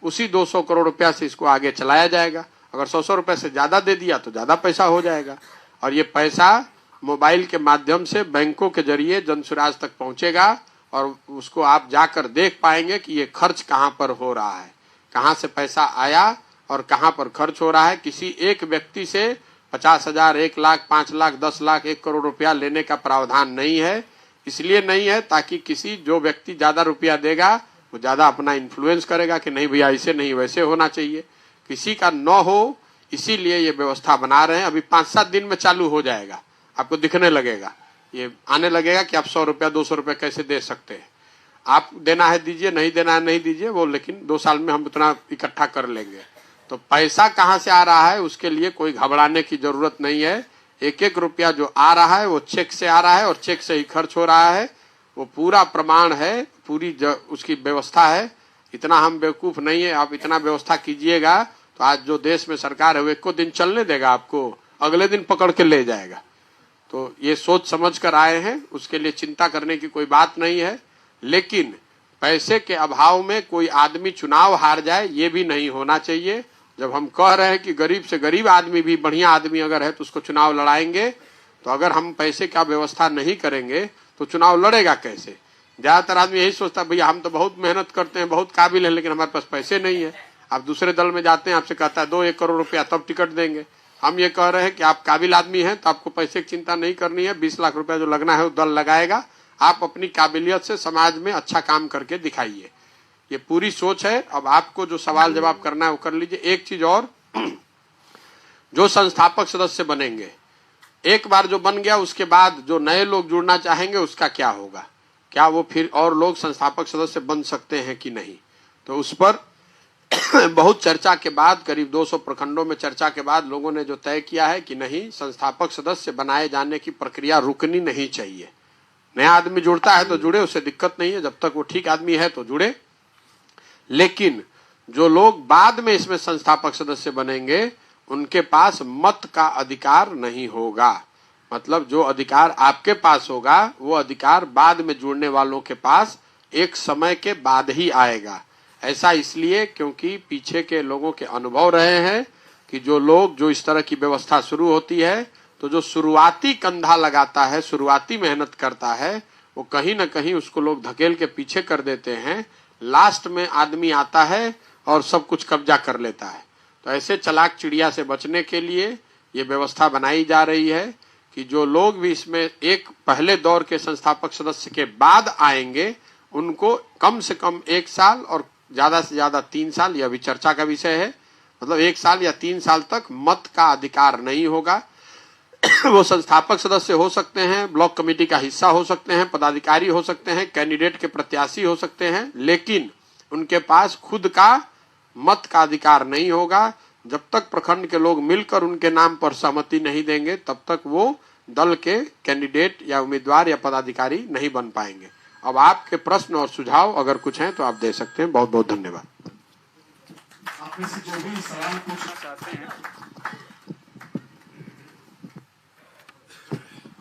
उसी 200 करोड़ रुपया से इसको आगे चलाया जाएगा। अगर 100 रुपये से ज्यादा दे दिया तो ज्यादा पैसा हो जाएगा, और ये पैसा मोबाइल के माध्यम से बैंकों के जरिए जनसुराज तक पहुंचेगा और उसको आप जाकर देख पाएंगे कि ये खर्च कहाँ पर हो रहा है, कहाँ से पैसा आया और कहाँ पर खर्च हो रहा है। किसी एक व्यक्ति से 50,000, 1 लाख, 5 लाख, 10 लाख, 1 करोड़ रुपया लेने का प्रावधान नहीं है। इसलिए नहीं है ताकि किसी जो व्यक्ति ज्यादा रुपया देगा वो ज्यादा अपना इन्फ्लुएंस करेगा कि नहीं भैया ऐसे नहीं वैसे होना चाहिए, किसी का न हो। इसीलिए ये व्यवस्था बना रहे हैं। अभी 5-7 दिन में चालू हो जाएगा, आपको दिखने लगेगा, ये आने लगेगा कि आप 100 रुपया, 200 रुपया कैसे दे सकते हैं। आप देना है दीजिए, नहीं देना है नहीं दीजिए, वो लेकिन 2 साल में हम उतना इकट्ठा कर लेंगे। तो पैसा कहाँ से आ रहा है उसके लिए कोई घबराने की जरूरत नहीं है। 1-1 रुपया जो आ रहा है वो चेक से आ रहा है और चेक से ही खर्च हो रहा है। वो पूरा प्रमाण है, पूरी उसकी व्यवस्था है। इतना हम बेवकूफ नहीं है। आप इतना व्यवस्था कीजिएगा तो आज जो देश में सरकार है वो 1 दिन चलने देगा, आपको अगले दिन पकड़ के ले जाएगा। तो ये सोच समझ कर आए हैं, उसके लिए चिंता करने की कोई बात नहीं है। लेकिन पैसे के अभाव में कोई आदमी चुनाव हार जाए, ये भी नहीं होना चाहिए। जब हम कह रहे हैं कि गरीब से गरीब आदमी भी बढ़िया आदमी अगर है तो उसको चुनाव लड़ाएंगे, तो अगर हम पैसे का व्यवस्था नहीं करेंगे तो चुनाव लड़ेगा कैसे? ज्यादातर आदमी यही सोचता है भैया हम तो बहुत मेहनत करते हैं, बहुत काबिल है, लेकिन हमारे पास पैसे नहीं है। आप दूसरे दल में जाते हैं, आपसे कहता है दो 1 करोड़ रुपया तब टिकट देंगे। हम ये कह रहे हैं कि आप काबिल आदमी हैं तो आपको पैसे की चिंता नहीं करनी है। 20 लाख रुपया जो लगना है वो दल लगाएगा। आप अपनी काबिलियत से समाज में अच्छा काम करके दिखाइए। ये पूरी सोच है। अब आपको जो सवाल जवाब करना है वो कर लीजिए। एक चीज और, जो संस्थापक सदस्य बनेंगे, एक बार जो बन गया उसके बाद जो नए लोग जुड़ना चाहेंगे उसका क्या होगा? क्या वो फिर और लोग संस्थापक सदस्य बन सकते हैं कि नहीं? तो उस पर बहुत चर्चा के बाद, करीब 200 प्रखंडों में चर्चा के बाद लोगों ने जो तय किया है कि नहीं, संस्थापक सदस्य बनाए जाने की प्रक्रिया रुकनी नहीं चाहिए। नया आदमी जुड़ता है तो जुड़े, उससे दिक्कत नहीं है, जब तक वो ठीक आदमी है तो जुड़े। लेकिन जो लोग बाद में इसमें संस्थापक सदस्य बनेंगे उनके पास मत का अधिकार नहीं होगा। मतलब जो अधिकार आपके पास होगा वो अधिकार बाद में जुड़ने वालों के पास एक समय के बाद ही आएगा। ऐसा इसलिए क्योंकि पीछे के लोगों के अनुभव रहे हैं कि जो लोग, जो इस तरह की व्यवस्था शुरू होती है तो जो शुरुआती कंधा लगाता है, शुरुआती मेहनत करता है, वो कहीं ना कहीं उसको लोग धकेल के पीछे कर देते हैं। लास्ट में आदमी आता है और सब कुछ कब्जा कर लेता है। तो ऐसे चालाक चिड़िया से बचने के लिए ये व्यवस्था बनाई जा रही है कि जो लोग भी इसमें एक पहले दौर के संस्थापक सदस्य के बाद आएंगे उनको कम से कम 1 साल और ज्यादा से ज्यादा 3 साल, यह भी चर्चा का विषय है, मतलब 1 साल या 3 साल तक मत का अधिकार नहीं होगा। वो संस्थापक सदस्य हो सकते हैं, ब्लॉक कमेटी का हिस्सा हो सकते हैं, पदाधिकारी हो सकते हैं, कैंडिडेट के प्रत्याशी हो सकते हैं, लेकिन उनके पास खुद का मत का अधिकार नहीं होगा। जब तक प्रखंड के लोग मिलकर उनके नाम पर सहमति नहीं देंगे तब तक वो दल के कैंडिडेट या उम्मीदवार या पदाधिकारी नहीं बन पाएंगे। अब आपके प्रश्न और सुझाव अगर कुछ हैं तो आप दे सकते हैं। बहुत बहुत धन्यवाद। आप में से जो भी सवाल पूछना चाहते हैं,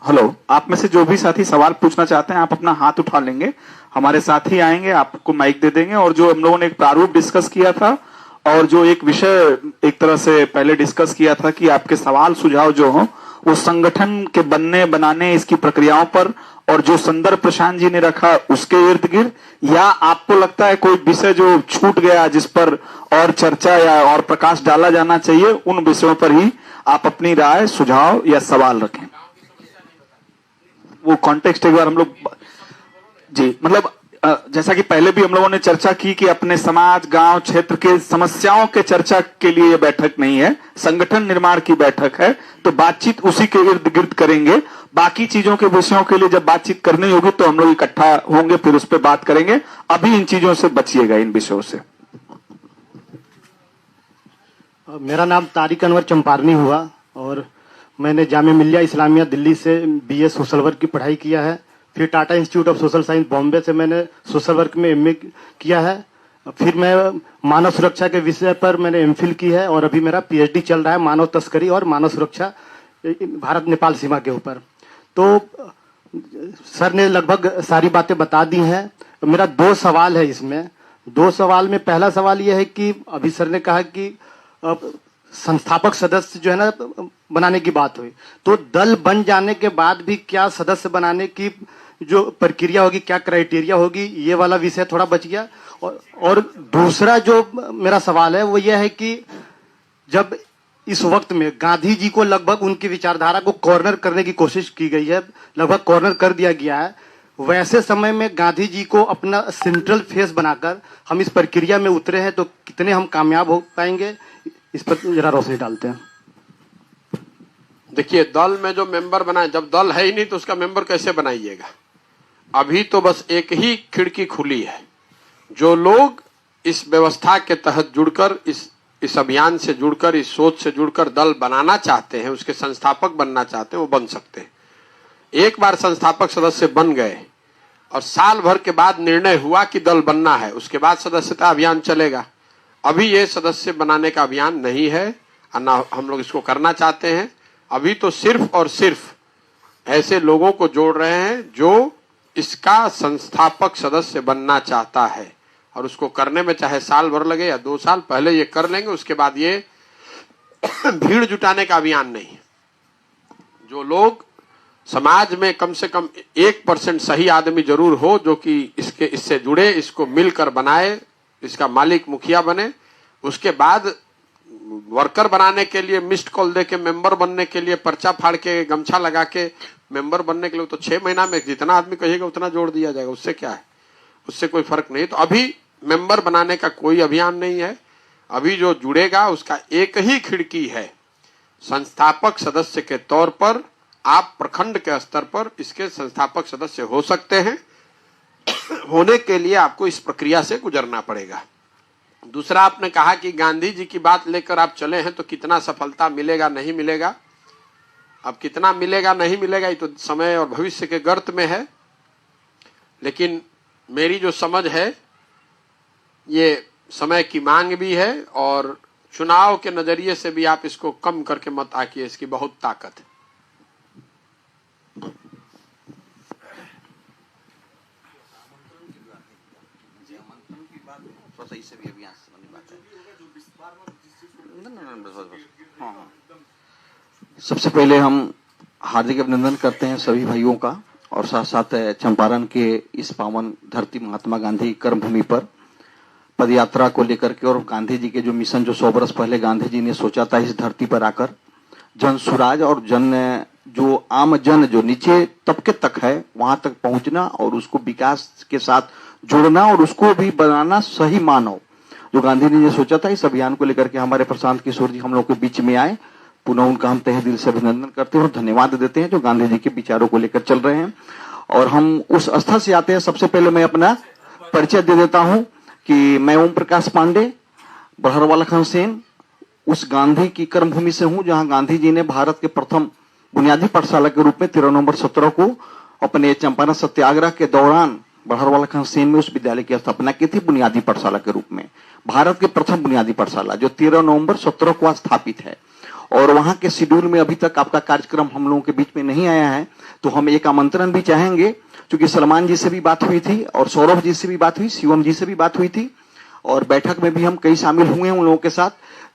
हेलो, आप में से जो भी साथी सवाल पूछना चाहते हैं आप अपना हाथ उठा लेंगे, हमारे साथी आएंगे, आपको माइक दे देंगे। और जो हम लोगों ने एक प्रारूप डिस्कस किया था और जो एक विषय एक तरह से पहले डिस्कस किया था कि आपके सवाल सुझाव जो हो वो संगठन के बनने बनाने इसकी प्रक्रियाओं पर और जो संदर्भ प्रशांत जी ने रखा उसके इर्द गिर्द, या आपको लगता है कोई विषय जो छूट गया जिस पर और चर्चा या और प्रकाश डाला जाना चाहिए, उन विषयों पर ही आप अपनी राय, सुझाव या सवाल रखें। वो कॉन्टेक्स्ट एक बार हम लोग जी, मतलब जैसा कि पहले भी हम लोगों ने चर्चा की कि अपने समाज, गांव, क्षेत्र के समस्याओं के चर्चा के लिए यह बैठक नहीं है, संगठन निर्माण की बैठक है। तो बातचीत उसी के इर्द गिर्द करेंगे। बाकी चीजों के विषयों के लिए जब बातचीत करनी होगी तो हम लोग इकट्ठा होंगे, फिर उस पर बात करेंगे। अभी इन चीजों से बचिएगा, इन विषयों से। मेरा नाम तारिक अनवर चंपारनी हुआ और मैंने जामिया मिल्लिया इस्लामिया दिल्ली से BA सोशल वर्क की पढ़ाई किया है। फिर Tata institute of social science Bombay से मैंने सोशल वर्क में MA किया है। फिर मैं मानव सुरक्षा के विषय पर मैंने MPhil की है और अभी मेरा PhD चल रहा है मानव तस्करी और मानव सुरक्षा भारत नेपाल सीमा के ऊपर। तो सर ने लगभग सारी बातें बता दी हैं। मेरा 2 सवाल है इसमें। 2 सवाल में पहला सवाल यह है कि अभी सर ने कहा कि संस्थापक सदस्य जो है ना बनाने की बात हुई, तो दल बन जाने के बाद भी क्या सदस्य बनाने की जो प्रक्रिया होगी, क्या क्राइटेरिया होगी, ये वाला विषय थोड़ा बच गया। और दूसरा जो मेरा सवाल है वो यह है कि जब इस वक्त में गांधी जी को लगभग उनकी विचारधारा को कॉर्नर करने की कोशिश की गई है, लगभग कॉर्नर कर दिया गया है, वैसे समय में गांधी जी को अपना सेंट्रल फेस बनाकर हम इस प्रक्रिया में उतरे हैं, तो कितने हम कामयाब हो पाएंगे, इस पर जरा रोशनी डालते हैं। देखिए, दल में जो मेंबर बनाए, जब दल है ही नहीं तो उसका मेंबर कैसे बनाइएगा? अभी तो बस एक ही खिड़की खुली है। जो लोग इस व्यवस्था के तहत जुड़कर, इस अभियान से जुड़कर, इस सोच से जुड़कर दल बनाना चाहते हैं, उसके संस्थापक बनना चाहते हैं, वो बन सकते हैं। एक बार संस्थापक सदस्य बन गए और साल भर के बाद निर्णय हुआ कि दल बनना है, उसके बाद सदस्यता अभियान चलेगा। अभी ये सदस्य बनाने का अभियान नहीं है, ना हम लोग इसको करना चाहते हैं। अभी तो सिर्फ और सिर्फ ऐसे लोगों को जोड़ रहे हैं जो इसका संस्थापक सदस्य बनना चाहता है, और उसको करने में चाहे साल भर लगे या 2 साल, पहले ये कर लेंगे, उसके बाद ये भीड़ जुटाने का अभियान नहीं। जो लोग समाज में कम से कम 1% सही आदमी जरूर हो जो कि इससे जुड़े, इसको मिलकर बनाए, इसका मालिक मुखिया बने, उसके बाद वर्कर बनाने के लिए मिस्ड कॉल दे के, मेंबर बनने के लिए पर्चा फाड़ के, गमछा लगा के मेंबर बनने के लिए तो 6 महीना में जितना आदमी कहेगा उतना जोड़ दिया जाएगा, उससे क्या है, उससे कोई फर्क नहीं। तो अभी मेंबर बनाने का कोई अभियान नहीं है। अभी जो जुड़ेगा उसका एक ही खिड़की है, संस्थापक सदस्य के तौर पर आप प्रखंड के स्तर पर इसके संस्थापक सदस्य हो सकते हैं। होने के लिए आपको इस प्रक्रिया से गुजरना पड़ेगा। दूसरा, आपने कहा कि गांधी जी की बात लेकर आप चले हैं तो कितना सफलता मिलेगा नहीं मिलेगा। अब कितना मिलेगा नहीं मिलेगा ये तो समय और भविष्य के गर्त में है, लेकिन मेरी जो समझ है ये समय की मांग भी है, और चुनाव के नजरिए से भी आप इसको कम करके मत आकिए, इसकी बहुत ताकत है। सबसे पहले हम हार्दिक अभिनंदन करते हैं सभी भाइयों का, और साथ साथ चंपारण के इस पावन धरती महात्मा गांधी कर्मभूमि पर पद यात्रा को लेकर के, और गांधी जी के जो मिशन जो 100 वर्ष पहले गांधी जी ने सोचा था इस धरती पर आकर जन सुराज और जो आम जन जो नीचे तबके तक है वहां तक पहुंचना और उसको विकास के साथ जोड़ना और उसको भी बनाना सही मानव, जो गांधी जी ने सोचा था, इस अभियान को लेकर के हमारे प्रशांत किशोर जी हम लोग के बीच में आए। पुनः उनका हम तहे दिल से अभिनंदन करते हैं और धन्यवाद देते हैं जो गांधी जी के विचारों को लेकर चल रहे हैं। और हम उस स्थल से आते हैं। सबसे पहले मैं अपना परिचय दे देता हूं कि मैं ओम प्रकाश पांडे, बड़हरवाला खनसेन, उस गांधी की कर्मभूमि से हूं जहां गांधी जी ने भारत के प्रथम बुनियादी पाठशाला के रूप में 13 नवंबर 17 को अपने चंपारण सत्याग्रह के दौरान बड़हरवाला खनसेन में उस विद्यालय की स्थापना की थी, बुनियादी पाठशाला के रूप में। भारत के प्रथम बुनियादी पाठशाला जो 13 नवंबर 17 को स्थापित है। और वहां के शेड्यूल में अभी तक आपका कार्यक्रम हम लोगों के बीच में नहीं आया है, तो हम एक आमंत्रण भी चाहेंगे, क्योंकि सलमान जी से भी बात हुई थी और सौरभ जी से भी बात हुई, शिवम जी से भी बात हुई थी, और बैठक में भी हम कई शामिल हुए हैं उन लोगों के साथ।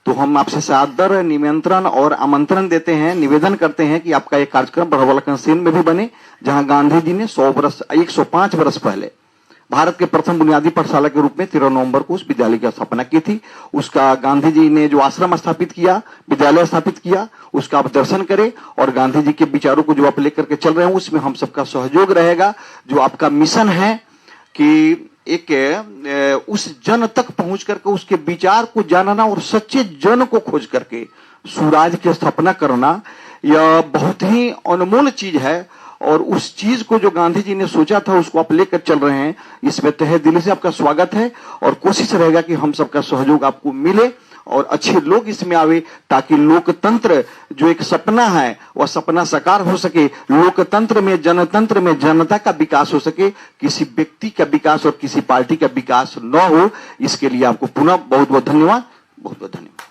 तो हम आपसे सादर निमंत्रण और आमंत्रण देते हैं, निवेदन करते हैं कि आपका एक कार्यक्रम बड़हरवाला खनसेन में भी बने, जहां गांधी जी ने 105 वर्ष पहले भारत के प्रथम बुनियादी पाठशाला के रूप में 13 नवंबर को उस विद्यालय की स्थापना की थी। उसका गांधी जी ने जो आश्रम स्थापित किया, विद्यालय स्थापित किया, उसका आप दर्शन करें और गांधी जी के विचारों को जो आप लेकर के चल रहे हैं उसमें हम सबका सहयोग रहेगा। जो आपका मिशन है कि एक उस जन तक पहुंच करके उसके विचार को जानना और सच्चे जन को खोज करके सुराज की स्थापना करना, यह बहुत ही अनमोल चीज है। और उस चीज को जो गांधी जी ने सोचा था उसको आप लेकर चल रहे हैं, इसमें तहे दिल से आपका स्वागत है। और कोशिश रहेगा कि हम सबका सहयोग आपको मिले और अच्छे लोग इसमें आवे, ताकि लोकतंत्र जो एक सपना है वह सपना साकार हो सके। लोकतंत्र में, जनतंत्र में जनता का विकास हो सके, किसी व्यक्ति का विकास और किसी पार्टी का विकास न हो। इसके लिए आपको पुनः बहुत बहुत धन्यवाद, बहुत बहुत धन्यवाद।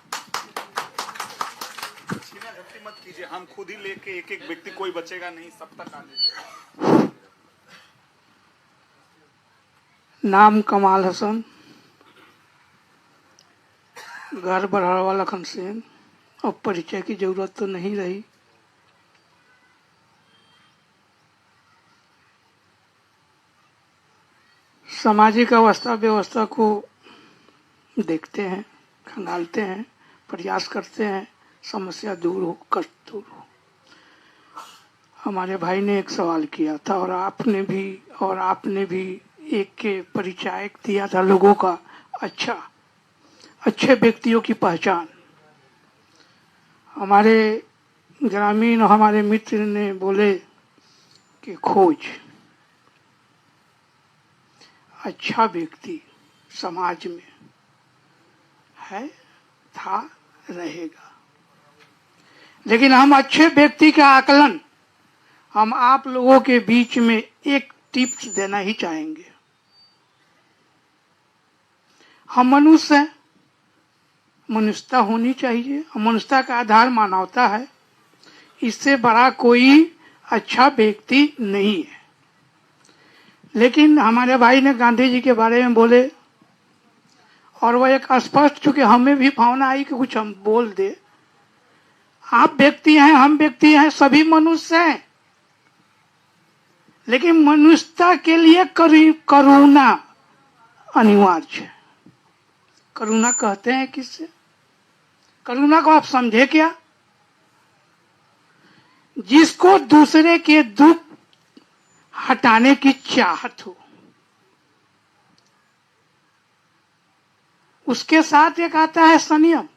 मत कीजिए, हम खुद ही लेके एक एक व्यक्ति, कोई बचेगा नहीं, सब तक आ जाएगा। नाम कमाल हसन, घर बड़हरवाला खनसेन। अब परिचय की जरूरत तो नहीं रही। सामाजिक अवस्था व्यवस्था को देखते हैं, खंगालते हैं, प्रयास करते हैं समस्या दूर हो। हमारे भाई ने एक सवाल किया था और आपने भी एक के परिचय दिया था लोगों का। अच्छे व्यक्तियों की पहचान। हमारे ग्रामीण और हमारे मित्र ने बोले कि खोज अच्छा व्यक्ति समाज में है, था, रहेगा। लेकिन हम अच्छे व्यक्ति का आकलन हम आप लोगों के बीच में एक टिप्स देना ही चाहेंगे। हम मनुष्य हैं, मनुष्यता होनी चाहिए। मनुष्यता का आधार मानवता है। इससे बड़ा कोई अच्छा व्यक्ति नहीं है। लेकिन हमारे भाई ने गांधी जी के बारे में बोले और वह एक स्पष्ट, चूंकि हमें भी भावना आई कि कुछ हम बोल दे। आप व्यक्ति हैं, हम व्यक्ति हैं, सभी मनुष्य हैं, लेकिन मनुष्यता के लिए करुणा अनिवार्य है। करुणा कहते हैं किससे? करुणा को आप समझे क्या? जिसको दूसरे के दुख हटाने की चाहत हो। उसके साथ एक आता है संयम।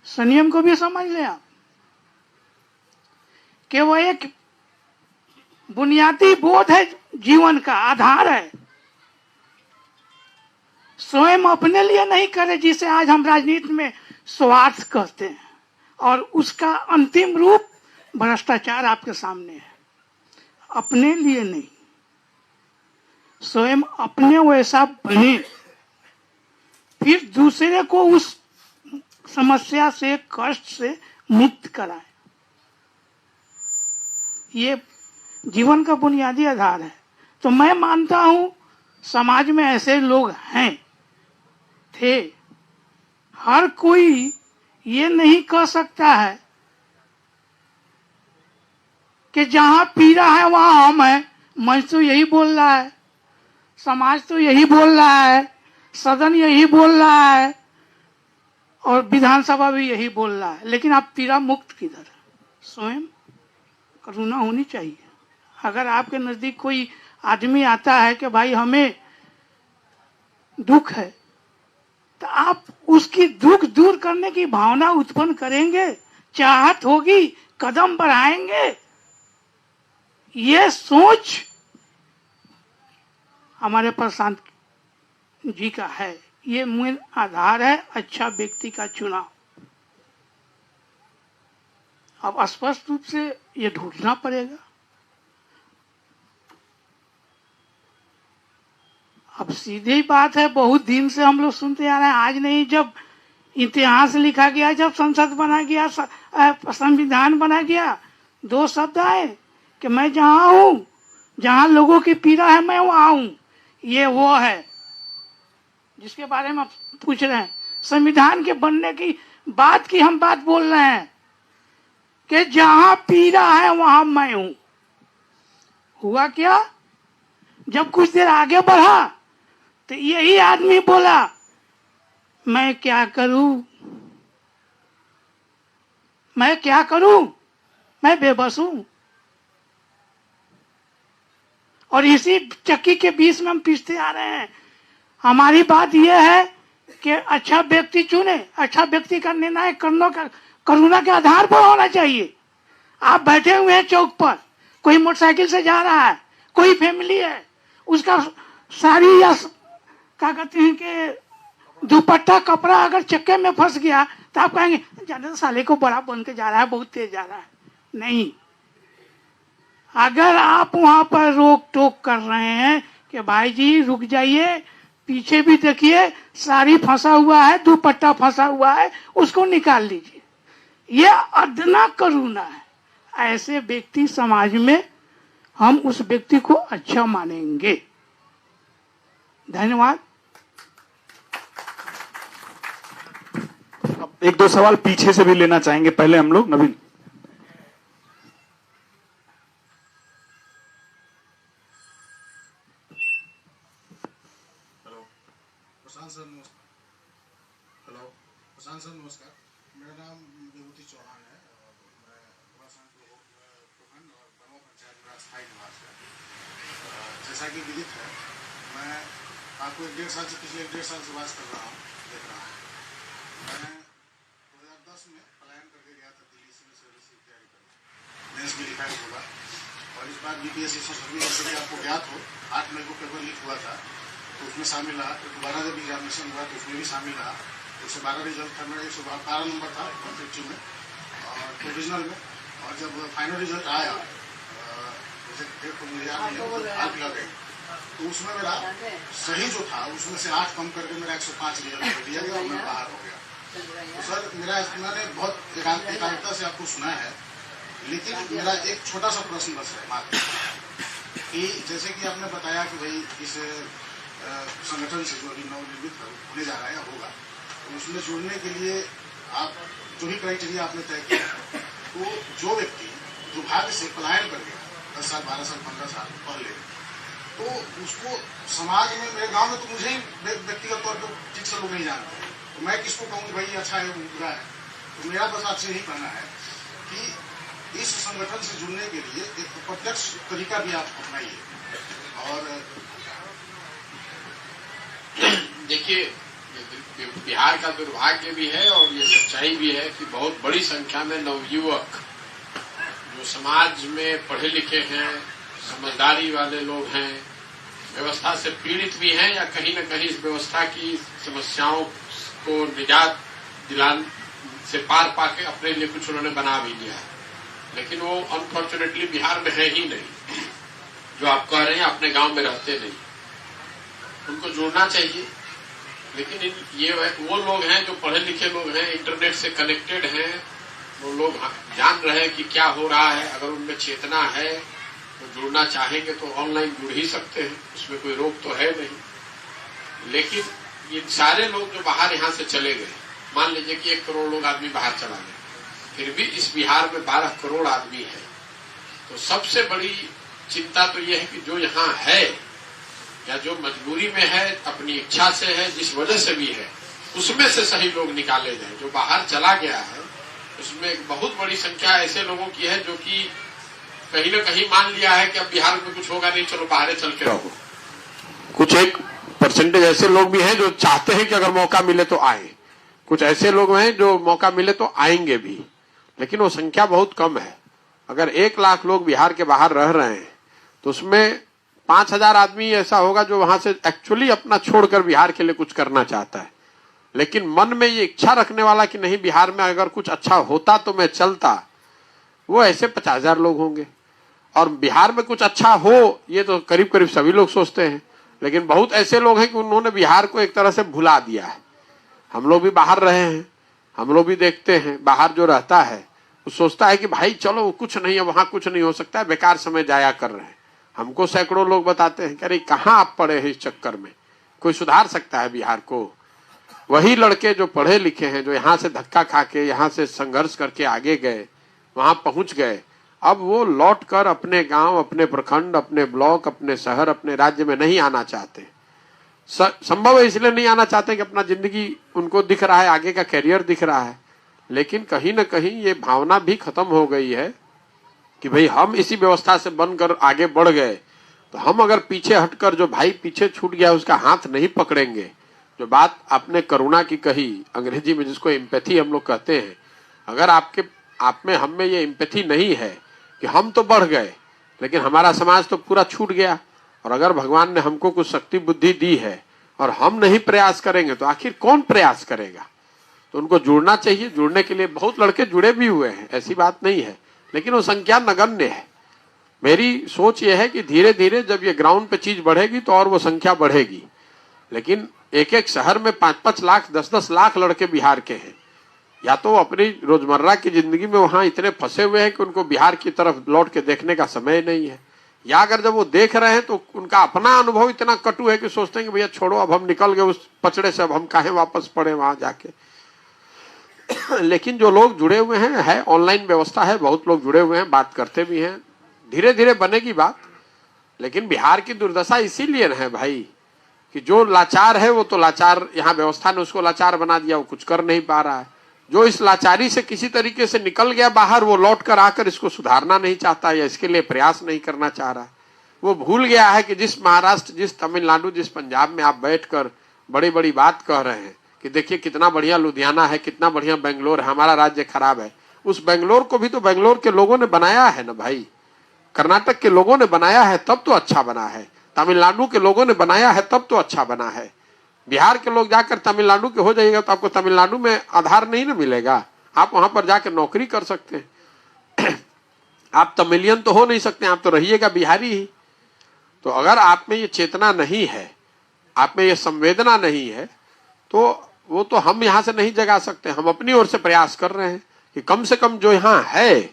संयम को भी समझ लें आप कि वो एक बुनियादी बोध है, जीवन का आधार है। स्वयं अपने लिए नहीं करे, जिसे आज हम राजनीति में स्वार्थ कहते हैं, और उसका अंतिम रूप भ्रष्टाचार आपके सामने है। अपने लिए नहीं, स्वयं अपने वैसा बने, फिर दूसरे को उस समस्या से, कष्ट से मुक्त कराए। ये जीवन का बुनियादी आधार है। तो मैं मानता हूं समाज में ऐसे लोग हैं, थे। हर कोई ये नहीं कह सकता है कि जहां पीड़ा है वहां हम हैं। मंच तो यही बोल रहा है, समाज तो यही बोल रहा है, सदन यही बोल रहा है, और विधानसभा भी यही बोल रहा है, लेकिन आप पीड़ा मुक्त किधर? स्वयं करुणा होनी चाहिए। अगर आपके नजदीक कोई आदमी आता है कि भाई हमें दुख है, तो आप उसकी दुख दूर करने की भावना उत्पन्न करेंगे, चाहत होगी, कदम बढ़ाएंगे। ये सोच हमारे प्रशांत जी का है। ये मूल आधार है अच्छा व्यक्ति का चुनाव। अब स्पष्ट रूप से ये ढूंढना पड़ेगा। अब सीधी बात है, बहुत दिन से हम लोग सुनते आ रहे हैं, आज नहीं, जब इतिहास लिखा गया, जब संसद बना गया, संविधान बना गया, दो शब्द आए कि मैं जहां हूं, जहां लोगों की पीड़ा है, मैं वहां हूं। ये वो है जिसके बारे में आप पूछ रहे हैं। संविधान के बनने की बात की हम बात बोल रहे हैं कि जहां पीड़ा है वहां मैं हूं। हुआ क्या? जब कुछ देर आगे बढ़ा तो यही आदमी बोला, मैं क्या करूं, मैं क्या करूं, मैं बेबस हूं। और इसी चक्की के बीच में हम पिसते आ रहे हैं। हमारी बात यह है कि अच्छा व्यक्ति चुने। अच्छा व्यक्ति का निर्णय करुणा के आधार पर होना चाहिए। आप बैठे हुए हैं चौक पर, कोई मोटरसाइकिल से जा रहा है, कोई फैमिली है, उसका साड़ी या क्या कहते हैं कि दुपट्टा कपड़ा अगर चक्के में फंस गया तो आप कहेंगे जाने तो साले को बड़ा बन के जा रहा है, बहुत तेज जा रहा है। नहीं, अगर आप वहां पर रोक टोक कर रहे हैं कि भाई जी रुक जाइए, पीछे भी देखिए, साड़ी फंसा हुआ है, दुपट्टा फंसा हुआ है, उसको निकाल लीजिए, यह अदना करुणा है। ऐसे व्यक्ति समाज में हम उस व्यक्ति को अच्छा मानेंगे। धन्यवाद। एक दो सवाल पीछे से भी लेना चाहेंगे, पहले हम लोग नवीन। प्रशांत सर नमस्कार। मेरा नाम विभूति चौहान है और मैं प्रखंड और गाँव पंचायत में स्थायी निवासी है। जैसा कि विदित है, मैं आपको पिछले 1.5 साल से बात कर रहा हूँ, देख रहा हूँ। मैं 2010 में पलायन करके गया था दिल्ली सिविल सर्विस की तैयारी करने, मेंस भी लिखा होगा। और इस बार बीपीएससी जैसे कि आपको ज्ञात हो, 8 मई को पेपर लीक हुआ था, तो उसमें शामिल रहा। तो दोबारा जब एग्जामिनेशन हुआ तो उसमें भी शामिल रहा। 112 रिजल्ट था मेरा, 112 नंबर था 150 में और प्रोविजनल में। और जब फाइनल रिजल्ट आया, जैसे डेट को मुझे याद नहीं, आग लगे, तो उसमें मेरा सही जो था उसमें से 8 कम करके मेरा 105 रिजल्ट दिया गया और मैं बाहर हो गया। सर मैंने बहुत एकाग्रता से आपको सुना है, लेकिन मेरा एक छोटा सा प्रश्न बस है मात्र कि जैसे कि आपने बताया कि भाई इस संगठन से जो अभी नवनिर्मित होने जा रहा है या होगा, तो उसमें जुड़ने के लिए आप जो भी क्राइटेरिया आपने तय किया, तो जो व्यक्ति दुर्भाग्य से पलायन कर गया 10 साल 12 साल 15 साल पहले, तो उसको समाज में, मेरे गांव में तो मुझे ही व्यक्तिगत तौर पर ठीक से लोग नहीं जानते, तो मैं किसको कहूँ कि भाई अच्छा है वो बुरा है। तो मेरा बस आपसे यही कहना है कि इस संगठन से जुड़ने के लिए एक प्रत्यक्ष तरीका भी आप अपनाइए। और देखिए, बिहार का दुर्भाग्य भी है और ये सच्चाई भी है कि बहुत बड़ी संख्या में नवयुवक जो समाज में पढ़े लिखे हैं, समझदारी वाले लोग हैं, व्यवस्था से पीड़ित भी हैं या कहीं न कहीं इस व्यवस्था की समस्याओं को निजात दिलाने से पार पाके अपने लिए कुछ उन्होंने बना भी लिया है, लेकिन वो अनफॉर्चुनेटली बिहार में है ही नहीं। जो आप कह रहे हैं अपने गांव में रहते नहीं, उनको जुड़ना चाहिए। लेकिन ये वो लोग हैं जो पढ़े लिखे लोग हैं, इंटरनेट से कनेक्टेड हैं, वो लोग जान रहे हैं कि क्या हो रहा है। अगर उनमें चेतना है तो जुड़ना चाहेंगे तो ऑनलाइन जुड़ ही सकते हैं, उसमें कोई रोक तो है नहीं। लेकिन ये सारे लोग जो बाहर यहाँ से चले गए, मान लीजिए कि 1 करोड़ लोग आदमी बाहर चला गया, फिर भी इस बिहार में 12 करोड़ आदमी है, तो सबसे बड़ी चिंता तो ये है कि जो यहाँ है या जो मजबूरी में है, अपनी इच्छा से है, जिस वजह से भी है, उसमें से सही लोग निकाले जाए। जो बाहर चला गया है उसमें एक बहुत बड़ी संख्या ऐसे लोगों की है जो कि कहीं न कहीं मान लिया है कि अब बिहार में कुछ होगा नहीं, चलो बाहर चल के रहो। कुछ 1% ऐसे लोग भी हैं जो चाहते हैं कि अगर मौका मिले तो आए, कुछ ऐसे लोग हैं जो मौका मिले तो आएंगे भी, लेकिन वो संख्या बहुत कम है। अगर 1 लाख लोग बिहार के बाहर रह रहे हैं तो उसमें 5,000 आदमी ऐसा होगा जो वहां से एक्चुअली अपना छोड़कर बिहार के लिए कुछ करना चाहता है, लेकिन मन में ये इच्छा रखने वाला कि नहीं बिहार में अगर कुछ अच्छा होता तो मैं चलता, वो ऐसे 50,000 लोग होंगे। और बिहार में कुछ अच्छा हो ये तो करीब करीब सभी लोग सोचते हैं, लेकिन बहुत ऐसे लोग हैं कि उन्होंने बिहार को एक तरह से भुला दिया है। हम लोग भी बाहर रहे हैं, हम लोग भी देखते हैं, बाहर जो रहता है वो सोचता है कि भाई चलो कुछ नहीं है, वहां कुछ नहीं हो सकता है, बेकार समय जाया कर रहे हैं। हमको सैकड़ों लोग बताते हैं कि अरे कहाँ आप पड़े हैं इस चक्कर में, कोई सुधार सकता है बिहार को। वही लड़के जो पढ़े लिखे हैं, जो यहाँ से धक्का खा के, यहाँ से संघर्ष करके आगे गए, वहां पहुंच गए, अब वो लौट कर अपने गांव, अपने प्रखंड, अपने ब्लॉक, अपने शहर, अपने राज्य में नहीं आना चाहते। संभव है इसलिए नहीं आना चाहते कि अपना जिंदगी उनको दिख रहा है, आगे का करियर दिख रहा है, लेकिन कहीं न कहीं ये भावना भी खत्म हो गई है कि भाई हम इसी व्यवस्था से बनकर आगे बढ़ गए तो हम अगर पीछे हटकर, जो भाई पीछे छूट गया उसका हाथ नहीं पकड़ेंगे। जो बात आपने करुणा की कही, अंग्रेजी में जिसको एम्पैथी हम लोग कहते हैं, अगर आप में हम में ये एम्पैथी नहीं है कि हम तो बढ़ गए लेकिन हमारा समाज तो पूरा छूट गया, और अगर भगवान ने हमको कुछ शक्ति बुद्धि दी है और हम नहीं प्रयास करेंगे तो आखिर कौन प्रयास करेगा। तो उनको जुड़ना चाहिए। जुड़ने के लिए बहुत लड़के जुड़े भी हुए हैं, ऐसी बात नहीं है, लेकिन वो संख्या नगण्य है। मेरी सोच ये है कि धीरे धीरे जब ये ग्राउंड पे चीज बढ़ेगी तो और वो संख्या बढ़ेगी, लेकिन एक एक शहर में 5-5 लाख 10-10 लाख लड़के बिहार के हैं। या तो अपनी रोजमर्रा की जिंदगी में वहां इतने फंसे हुए हैं कि उनको बिहार की तरफ लौट के देखने का समय नहीं है, या अगर जब वो देख रहे हैं तो उनका अपना अनुभव इतना कटु है कि सोचते हैं कि भैया छोड़ो, अब हम निकल गए उस पचड़े से, अब हम काहे वापस पड़े वहां जाके। लेकिन जो लोग जुड़े हुए हैं, है ऑनलाइन व्यवस्था है, बहुत लोग जुड़े हुए हैं, बात करते भी हैं, धीरे धीरे बनेगी बात। लेकिन बिहार की दुर्दशा इसीलिए है भाई कि जो लाचार है वो तो लाचार, यहाँ व्यवस्था ने उसको लाचार बना दिया, वो कुछ कर नहीं पा रहा है। जो इस लाचारी से किसी तरीके से निकल गया बाहर, वो लौट कर आकर इसको सुधारना नहीं चाहता या इसके लिए प्रयास नहीं करना चाह रहा है। वो भूल गया है कि जिस महाराष्ट्र, जिस तमिलनाडु, जिस पंजाब में आप बैठकर बड़ी बड़ी बात कह रहे हैं कि देखिए कितना बढ़िया लुधियाना है, कितना बढ़िया बेंगलोर है, हमारा राज्य खराब है, उस बेंगलोर को भी तो बेंगलोर के लोगों ने बनाया है ना भाई, कर्नाटक के लोगों ने बनाया है, तब तो अच्छा बना है, तमिलनाडु के लोगों ने बनाया है, तब तो अच्छा बना है। बिहार के लोग जाकर तमिलनाडु के हो जाइएगा तो आपको तमिलनाडु में आधार नहीं ना मिलेगा, आप वहां पर जाकर नौकरी कर सकते हैं। आप तमिलियन तो हो नहीं सकते, आप तो रहिएगा बिहारी ही। तो अगर आप में ये चेतना नहीं है, आप में ये संवेदना नहीं है, तो वो तो हम यहाँ से नहीं जगा सकते। हम अपनी ओर से प्रयास कर रहे हैं कि कम से कम जो यहाँ है,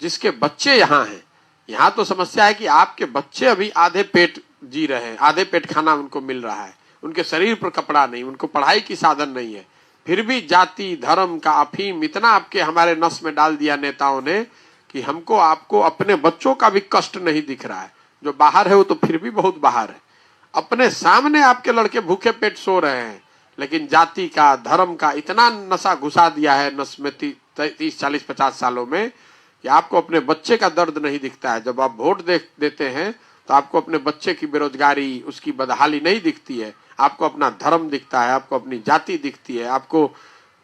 जिसके बच्चे यहाँ हैं, यहाँ तो समस्या है कि आपके बच्चे अभी आधे पेट जी रहे हैं, आधे पेट खाना उनको मिल रहा है, उनके शरीर पर कपड़ा नहीं, उनको पढ़ाई की साधन नहीं है, फिर भी जाति धर्म का अफीम इतना आपके हमारे नस में डाल दिया नेताओं ने कि हमको आपको अपने बच्चों का भी कष्ट नहीं दिख रहा है। जो बाहर है वो तो फिर भी बहुत बाहर है, अपने सामने आपके लड़के भूखे पेट सो रहे हैं, लेकिन जाति का धर्म का इतना नशा घुसा दिया है नस में 30-40-50 सालों में कि आपको अपने बच्चे का दर्द नहीं दिखता है। जब आप वोट देते हैं तो आपको अपने बच्चे की बेरोजगारी, उसकी बदहाली नहीं दिखती है, आपको अपना धर्म दिखता है, आपको अपनी जाति दिखती है, आपको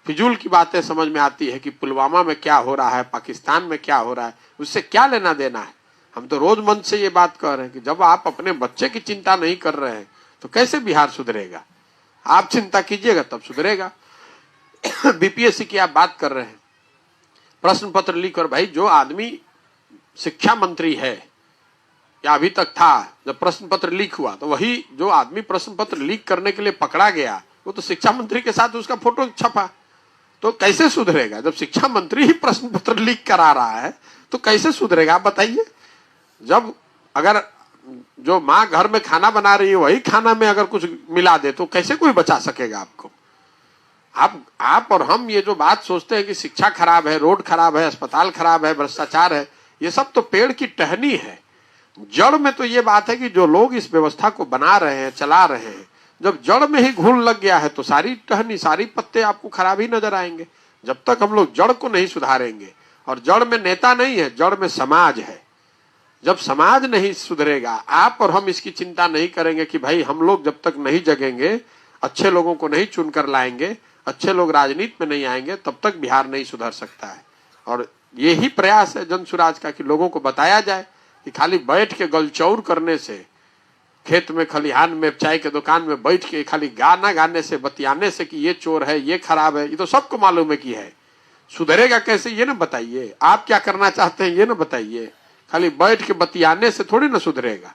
फिजूल की बातें समझ में आती है कि पुलवामा में क्या हो रहा है, पाकिस्तान में क्या हो रहा है, उससे क्या लेना देना है। हम तो रोज मन से ये बात कह रहे हैं कि जब आप अपने बच्चे की चिंता नहीं कर रहे हैं तो कैसे बिहार सुधरेगा। आप चिंता कीजिएगा तब सुधरेगा। बीपीएससी की आप बात कर रहे हैं, प्रश्न पत्र लीक कर, भाई जो आदमी शिक्षा मंत्री है या अभी तक था, जब प्रश्न पत्र लीक हुआ तो वही जो आदमी प्रश्न पत्र लीक करने के लिए पकड़ा गया वो तो शिक्षा मंत्री के साथ उसका फोटो छपा, तो कैसे सुधरेगा। जब शिक्षा मंत्री ही प्रश्न पत्र लीक करा रहा है तो कैसे सुधरेगा आप बताइए। जब अगर जो माँ घर में खाना बना रही है वही खाना में अगर कुछ मिला दे तो कैसे कोई बचा सकेगा आपको। आप और हम ये जो बात सोचते हैं कि शिक्षा खराब है, रोड खराब है, अस्पताल खराब है, भ्रष्टाचार है, ये सब तो पेड़ की टहनी है। जड़ में तो ये बात है कि जो लोग इस व्यवस्था को बना रहे हैं, चला रहे हैं, जब जड़ में ही घुन लग गया है तो सारी टहनी, सारी पत्ते आपको खराब ही नजर आएंगे। जब तक हम लोग जड़ को नहीं सुधारेंगे, और जड़ में नेता नहीं है, जड़ में समाज है। जब समाज नहीं सुधरेगा, आप और हम इसकी चिंता नहीं करेंगे कि भाई हम लोग जब तक नहीं जगेंगे, अच्छे लोगों को नहीं चुनकर लाएंगे, अच्छे लोग राजनीति में नहीं आएंगे, तब तक बिहार नहीं सुधर सकता है। और यही प्रयास है जन सुराज का कि लोगों को बताया जाए कि खाली बैठ के गलचौर करने से, खेत में खलिहान में चाय के दुकान में बैठ के खाली गाना गाने से, बतियाने से कि ये चोर है, ये खराब है, ये तो सबको मालूम है कि है। सुधरेगा कैसे ये ना बताइए। आप क्या करना चाहते हैं ये ना बताइए। खाली बैठ के बतियाने से थोड़ी ना सुधरेगा।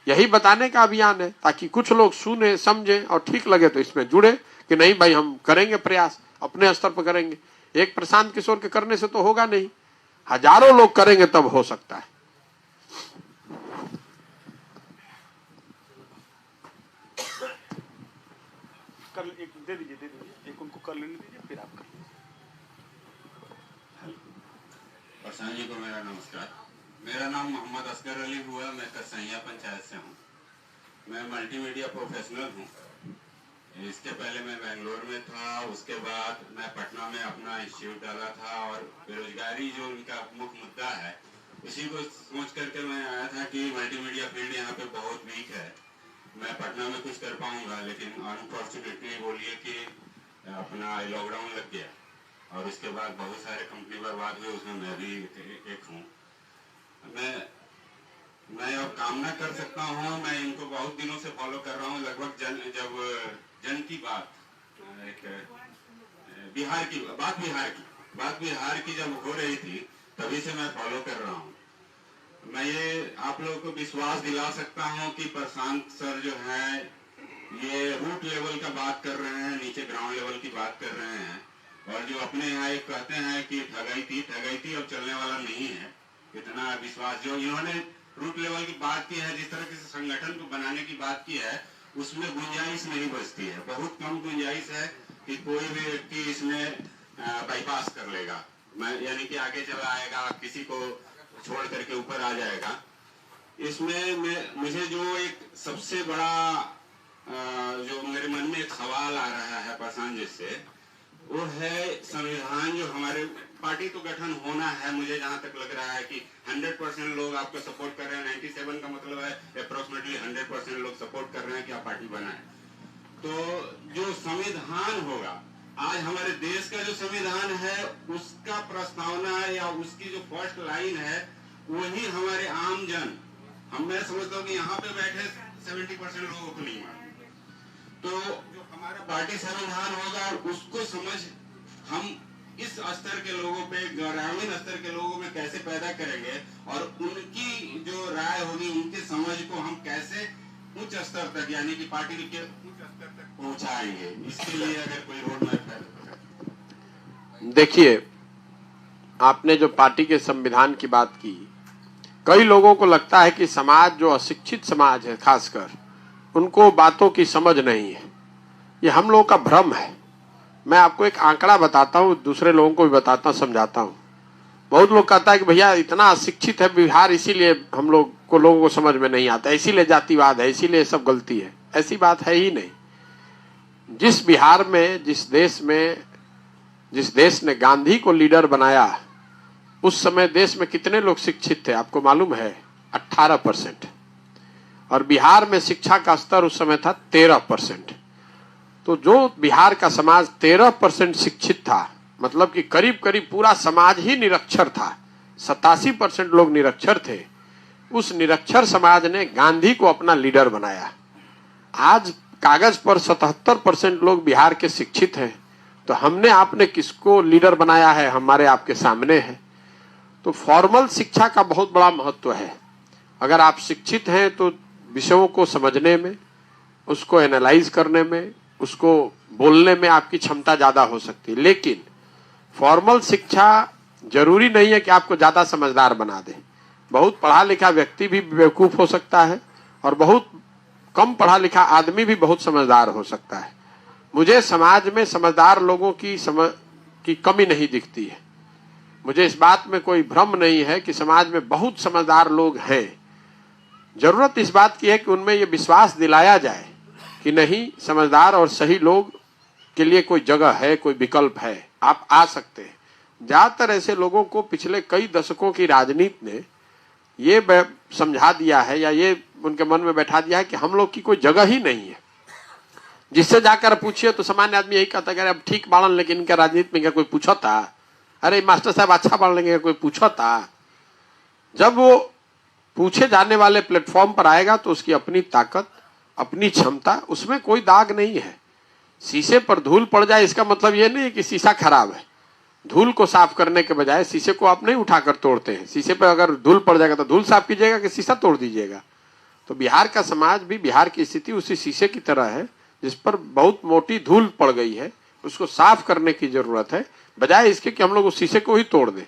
यही बताने का अभियान है ताकि कुछ लोग सुने, समझें और ठीक लगे तो इसमें जुड़े कि नहीं भाई हम करेंगे प्रयास, अपने स्तर पर करेंगे। एक प्रशांत किशोर के करने से तो होगा नहीं, हजारों लोग करेंगे तब हो सकता है। एक दे दीजिए, एक उनको कर लेने दीजिए, फिर आप कर लीजिए। प्रशांत जी को मेरा नमस्कार। मेरा नाम मोहम्मद असगर अली हुआ, मैं कसैया पंचायत से हूँ। मैं मल्टीमीडिया प्रोफेशनल हूँ। इसके पहले मैं बेंगलोर में था, उसके बाद मैं पटना में अपना इंस्टीट्यूट डाला था, और बेरोजगारी जो उनका मुख्य मुद्दा है उसी को सोच करके मैं आया था कि मल्टीमीडिया फील्ड यहाँ पे बहुत वीक है, मैं पटना में कुछ कर पाऊंगा। लेकिन अनफॉर्चुनेटली बोलिए कि अपना लॉकडाउन लग गया, और उसके बाद बहुत सारे कंपनी बर्बाद हुए, उसमें मैं भी एक हूँ। मैं अब कामना कर सकता हूँ, मैं इनको बहुत दिनों से फॉलो कर रहा हूँ। लगभग जब जन की बात, एक बिहार की जब हो रही थी तभी से मैं फॉलो कर रहा हूँ। मैं ये आप लोगों को विश्वास दिला सकता हूँ कि प्रशांत सर जो है ये रूट लेवल का बात कर रहे हैं, नीचे ग्राउंड लेवल की बात कर रहे हैं। और जो अपने यहाँ एक कहते हैं कि ठगाई थी अब चलने वाला नहीं है, इतना विश्वास जो इन्होंने रूट लेवल की बात की है, जिस तरह के संगठन को बनाने की बात की है, उसमें गुंजाइश नहीं बचती है। बहुत कम गुंजाइश है कि कोई भी व्यक्ति इसमें बाईपास कर लेगा, यानी कि आगे चला आएगा, किसी को छोड़ करके ऊपर आ जाएगा। इसमें मुझे जो एक सबसे बड़ा जो मेरे मन में एक सवाल आ रहा है प्रशांत जी से, वो है संविधान। जो हमारे पार्टी तो गठन होना है, मुझे जहां तक लग रहा है कि 100% लोग आपको सपोर्ट कर रहे हैं। 97 का मतलब है अप्रोक्सीमेटली 100% लोग सपोर्ट कर रहे हैं कि आप पार्टी बनाएं। तो जो संविधान होगा, आज हमारे देश का जो संविधान है उसका प्रस्तावना या उसकी जो फर्स्ट लाइन है वही हमारे आम जन, मैं समझता हूँ कि यहाँ पे बैठे 70% लोगों को नहीं मालूम। तो जो हमारा पार्टी संविधान होगा उसको समझ हम इस स्तर के लोगों पे, ग्रामीण स्तर के लोगों में कैसे पैदा करेंगे, और उनकी जो राय होगी, उनकी समझ को हम कैसे उच्च स्तर तक, यानी कि पार्टी के उच्च स्तर तक पहुंचाएंगे? इसके लिए अगर कोई रोड मैप है तो। देखिए, आपने जो पार्टी के संविधान की बात की, कई लोगों को लगता है कि समाज जो अशिक्षित समाज है खासकर, उनको बातों की समझ नहीं है। ये हम लोगों का भ्रम है। मैं आपको एक आंकड़ा बताता हूँ, दूसरे लोगों को भी बताता हूँ, समझाता हूँ। बहुत लोग कहता है कि भैया इतना अशिक्षित है बिहार, इसीलिए हम लोगों को समझ में नहीं आता, इसीलिए जातिवाद है, इसीलिए सब गलती है। ऐसी बात है ही नहीं। जिस बिहार में, जिस देश ने गांधी को लीडर बनाया, उस समय देश में कितने लोग शिक्षित थे आपको मालूम है? 18%। और बिहार में शिक्षा का स्तर उस समय था 13%। तो जो बिहार का समाज 13% शिक्षित था, मतलब कि करीब करीब पूरा समाज ही निरक्षर था, 87% लोग निरक्षर थे। उस निरक्षर समाज ने गांधी को अपना लीडर बनाया। आज कागज पर 77% लोग बिहार के शिक्षित हैं, तो हमने आपने किसको लीडर बनाया है? हमारे आपके सामने है। तो फॉर्मल शिक्षा का बहुत बड़ा महत्व है। अगर आप शिक्षित हैं तो विषयों को समझने में, उसको एनालाइज करने में, उसको बोलने में आपकी क्षमता ज्यादा हो सकती है। लेकिन फॉर्मल शिक्षा जरूरी नहीं है कि आपको ज्यादा समझदार बना दे। बहुत पढ़ा लिखा व्यक्ति भी बेवकूफ हो सकता है और बहुत कम पढ़ा लिखा आदमी भी बहुत समझदार हो सकता है। मुझे समाज में समझदार लोगों की कमी नहीं दिखती है। मुझे इस बात में कोई भ्रम नहीं है कि समाज में बहुत समझदार लोग हैं। जरूरत इस बात की है कि उनमें ये विश्वास दिलाया जाए कि नहीं, समझदार और सही लोग के लिए कोई जगह है, कोई विकल्प है, आप आ सकते हैं। ज्यादातर ऐसे लोगों को पिछले कई दशकों की राजनीति ने ये समझा दिया है या ये उनके मन में बैठा दिया है कि हम लोग की कोई जगह ही नहीं है। जिससे जाकर पूछिए तो सामान्य आदमी यही कहता है अब ठीक बाड़न, लेकिन इनका राजनीति में क्या कोई पूछा था? अरे मास्टर साहब अच्छा पढ़ लेंगे, कोई पूछा था? जब वो पूछे जाने वाले प्लेटफॉर्म पर आएगा तो उसकी अपनी ताकत, अपनी क्षमता, उसमें कोई दाग नहीं है। शीशे पर धूल पड़ जाए इसका मतलब ये नहीं है कि शीशा खराब है। धूल को साफ करने के बजाय शीशे को आप नहीं उठाकर तोड़ते हैं। शीशे पर अगर धूल पड़ जाएगा तो धूल साफ कीजिएगा कि शीशा तोड़ दीजिएगा? तो बिहार का समाज भी, बिहार की स्थिति उसी शीशे की तरह है जिस पर बहुत मोटी धूल पड़ गई है। उसको साफ करने की जरूरत है, बजाय इसके कि हम लोग उस शीशे को ही तोड़ दें।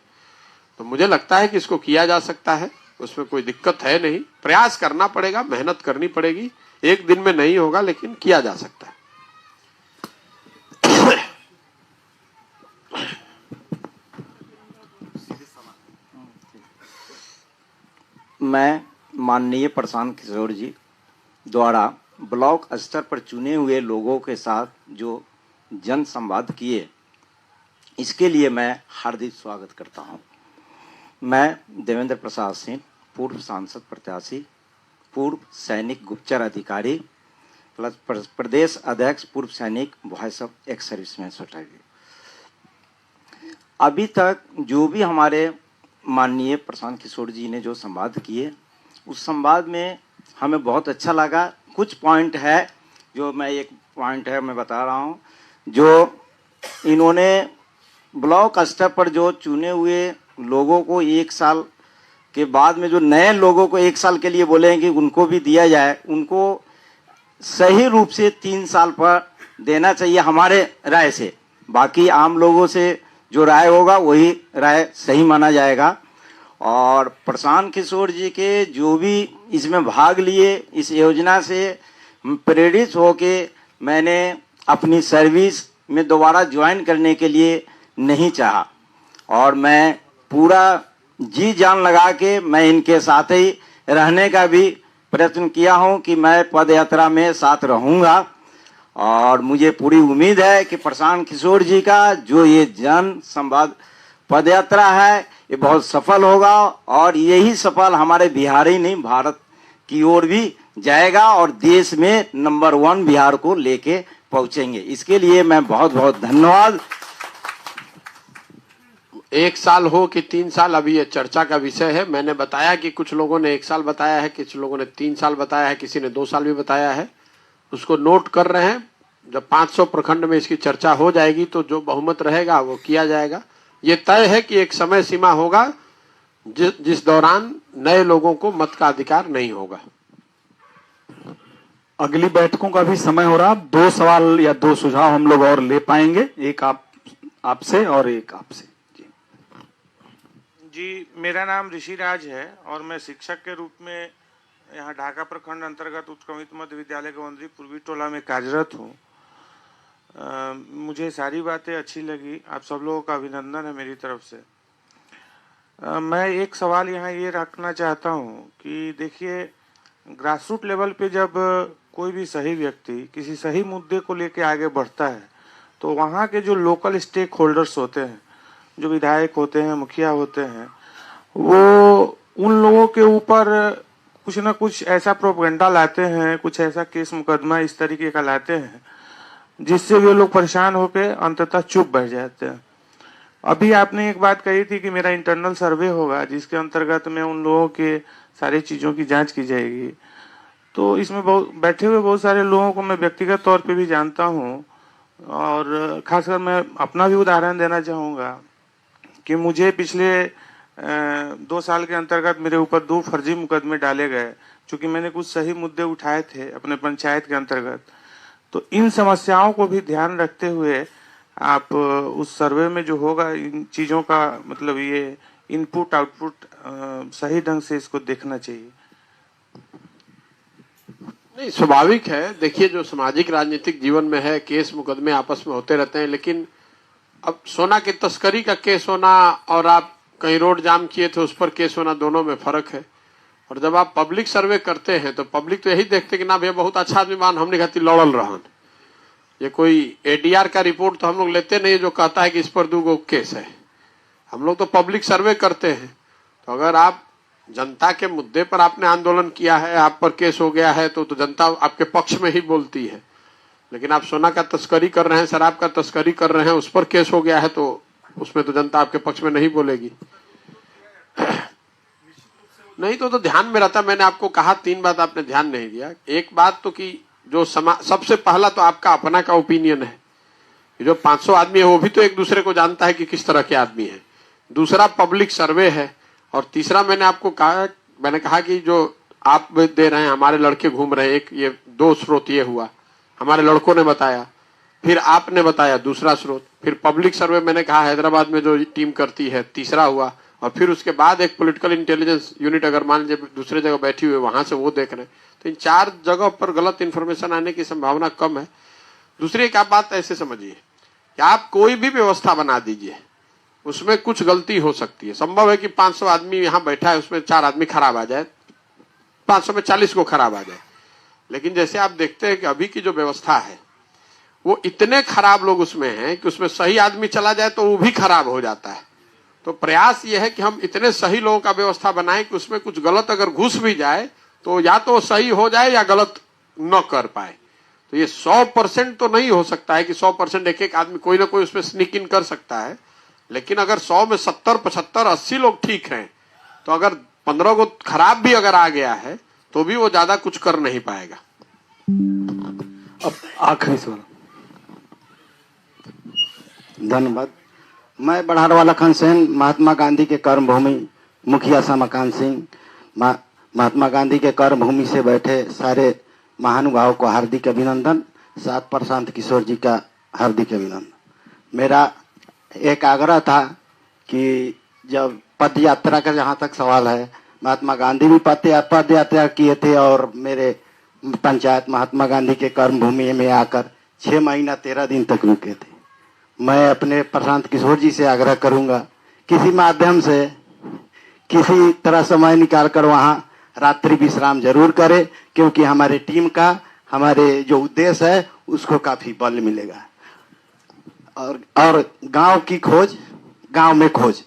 तो मुझे लगता है कि इसको किया जा सकता है, उसमें कोई दिक्कत है नहीं। प्रयास करना पड़ेगा, मेहनत करनी पड़ेगी, एक दिन में नहीं होगा लेकिन किया जा सकता है। मैं माननीय प्रशांत किशोर जी द्वारा ब्लॉक स्तर पर चुने हुए लोगों के साथ जो जन संवाद किए, इसके लिए मैं हार्दिक स्वागत करता हूं। मैं देवेंद्र प्रसाद सिंह, पूर्व सांसद प्रत्याशी, पूर्व सैनिक गुप्तचर अधिकारी प्लस प्रदेश अध्यक्ष, पूर्व सैनिक, voice of ex serviceman society. अभी तक जो भी हमारे माननीय प्रशांत किशोर जी ने जो संवाद किए, उस संवाद में हमें बहुत अच्छा लगा। कुछ पॉइंट है जो मैं बता रहा हूं। जो इन्होंने ब्लॉक स्तर पर जो चुने हुए लोगों को 1 साल के बाद में, जो नए लोगों को 1 साल के लिए बोले कि उनको भी दिया जाए, उनको सही रूप से 3 साल पर देना चाहिए हमारे राय से। बाकी आम लोगों से जो राय होगा वही राय सही माना जाएगा। और प्रशांत किशोर जी के जो भी इसमें भाग लिए, इस योजना से प्रेरित होके मैंने अपनी सर्विस में दोबारा ज्वाइन करने के लिए नहीं चाहा, और मैं पूरा जी जान लगा के मैं इनके साथ ही रहने का भी प्रयत्न किया हूं कि मैं पद यात्रा में साथ रहूंगा। और मुझे पूरी उम्मीद है कि प्रशांत किशोर जी का जो ये जन संवाद पद यात्रा है ये बहुत सफल होगा, और यही सफल हमारे बिहार ही नहीं भारत की ओर भी जाएगा और देश में नंबर 1 बिहार को लेके पहुंचेंगे। इसके लिए मैं बहुत बहुत धन्यवाद। 1 साल हो कि 3 साल, अभी ये चर्चा का विषय है। मैंने बताया कि कुछ लोगों ने 1 साल बताया है, कुछ लोगों ने 3 साल बताया है, किसी ने 2 साल भी बताया है। उसको नोट कर रहे हैं। जब 500 प्रखंड में इसकी चर्चा हो जाएगी तो जो बहुमत रहेगा वो किया जाएगा। ये तय है कि एक समय सीमा होगा जिस दौरान नए लोगों को मत का अधिकार नहीं होगा। अगली बैठकों का भी समय हो रहा, 2 सवाल या 2 सुझाव हम लोग और ले पाएंगे, एक आपसे और एक आपसे। जी, मेरा नाम ऋषि राज है और मैं शिक्षक के रूप में यहाँ ढाका प्रखंड अंतर्गत उत्क्रमित मध्य विद्यालय गवंद्री पूर्वी टोला में कार्यरत हूँ। मुझे सारी बातें अच्छी लगी, आप सब लोगों का अभिनंदन है मेरी तरफ से। मैं एक सवाल यहाँ ये रखना चाहता हूँ कि देखिए, ग्रासरूट लेवल पे जब कोई भी सही व्यक्ति किसी सही मुद्दे को लेके आगे बढ़ता है तो वहाँ के जो लोकल स्टेक होल्डर्स होते हैं, जो विधायक होते हैं, मुखिया होते हैं, वो उन लोगों के ऊपर कुछ ना कुछ ऐसा प्रोपेगेंडा लाते हैं, कुछ ऐसा केस मुकदमा इस तरीके का लाते हैं जिससे वे लोग परेशान होकर अंततः चुप बैठ जाते हैं। अभी आपने एक बात कही थी कि मेरा इंटरनल सर्वे होगा जिसके अंतर्गत में उन लोगों के सारी चीजों की जांच की जाएगी। तो इसमें बैठे हुए बहुत सारे लोगों को मैं व्यक्तिगत तौर पे भी जानता हूँ और खासकर मैं अपना भी उदाहरण देना चाहूँगा कि मुझे पिछले 2 साल के अंतर्गत मेरे ऊपर 2 फर्जी मुकदमे डाले गए, चूंकि मैंने कुछ सही मुद्दे उठाए थे अपने पंचायत के अंतर्गत। तो इन समस्याओं को भी ध्यान रखते हुए आप उस सर्वे में जो होगा इन चीजों का मतलब ये इनपुट आउटपुट सही ढंग से इसको देखना चाहिए। नहीं, स्वाभाविक है। देखिए, जो सामाजिक राजनीतिक जीवन में है, केस मुकदमे आपस में होते रहते हैं, लेकिन अब सोना की तस्करी का केस होना और आप कहीं रोड जाम किए थे उस पर केस होना, दोनों में फर्क है। और जब आप पब्लिक सर्वे करते हैं तो पब्लिक तो यही देखते कि ना भैया बहुत अच्छा आदमी मान हमने कहती लड़ल रहन। ये कोई एडीआर का रिपोर्ट तो हम लोग लेते नहीं जो कहता है कि इस पर 2 केस है। हम लोग तो पब्लिक सर्वे करते हैं। तो अगर आप जनता के मुद्दे पर आपने आंदोलन किया है, आप पर केस हो गया है तो जनता आपके पक्ष में ही बोलती है। लेकिन आप सोना का तस्करी कर रहे हैं, शराब का तस्करी कर रहे हैं, उस पर केस हो गया है तो उसमें तो जनता आपके पक्ष में नहीं बोलेगी। नहीं तो ध्यान में रहता। मैंने आपको कहा 3 बात आपने ध्यान नहीं दिया। एक बात तो कि जो सबसे पहला तो आपका अपना का ओपिनियन है। जो 500 आदमी है वो भी तो एक दूसरे को जानता है कि किस तरह के आदमी है। दूसरा पब्लिक सर्वे है और तीसरा मैंने कहा कि जो आप दे रहे हैं, हमारे लड़के घूम रहे हैं, एक ये 2 स्रोत ये हुआ, हमारे लड़कों ने बताया, फिर आपने बताया दूसरा स्रोत, फिर पब्लिक सर्वे मैंने कहा हैदराबाद में जो टीम करती है तीसरा हुआ, और फिर उसके बाद एक पॉलिटिकल इंटेलिजेंस यूनिट अगर मान लीजिए दूसरे जगह बैठी हुई वहां से वो देख रहे हैं। तो इन 4 जगह पर गलत इंफॉर्मेशन आने की संभावना कम है। दूसरी एक आप बात ऐसे समझिए कि आप कोई भी व्यवस्था बना दीजिए, उसमें कुछ गलती हो सकती है। संभव है कि 500 आदमी यहाँ बैठा है उसमें 4 आदमी खराब आ जाए, 500 में 40 को खराब आ जाए। लेकिन जैसे आप देखते हैं कि अभी की जो व्यवस्था है वो इतने खराब लोग उसमें हैं कि उसमें सही आदमी चला जाए तो वो भी खराब हो जाता है। तो प्रयास ये है कि हम इतने सही लोगों का व्यवस्था बनाएं कि उसमें कुछ गलत अगर घुस भी जाए तो या तो सही हो जाए या गलत न कर पाए। तो ये 100% तो नहीं हो सकता है कि 100% एक आदमी कोई ना कोई उसमें स्नीक इन कर सकता है। लेकिन अगर 100 में 70, 75, 80 लोग ठीक हैं तो अगर 15 को खराब भी अगर आ गया है तो भी वो ज्यादा कुछ कर नहीं पाएगा। अब आखिरी सवाल। धन्यवाद। मैं बढ़ारवाला खनसेन, महात्मा गांधी के कर्मभूमि मुखिया समकान सिंह, महात्मा गांधी के कर्मभूमि से बैठे सारे महानुभावों को हार्दिक अभिनंदन, साथ प्रशांत किशोर जी का हार्दिक अभिनंदन। मेरा एक आग्रह था कि जब पद यात्रा का जहाँ तक सवाल है, महात्मा गांधी भी पद यात्रा किए थे और मेरे पंचायत महात्मा गांधी के कर्मभूमि में आकर 6 महीना 13 दिन तक रुके थे। मैं अपने प्रशांत किशोर जी से आग्रह करूंगा किसी माध्यम से किसी तरह समय निकालकर वहां रात्रि विश्राम जरूर करें, क्योंकि हमारे टीम का हमारे जो उद्देश्य है उसको काफी बल मिलेगा। और गांव की खोज, गांव में खोज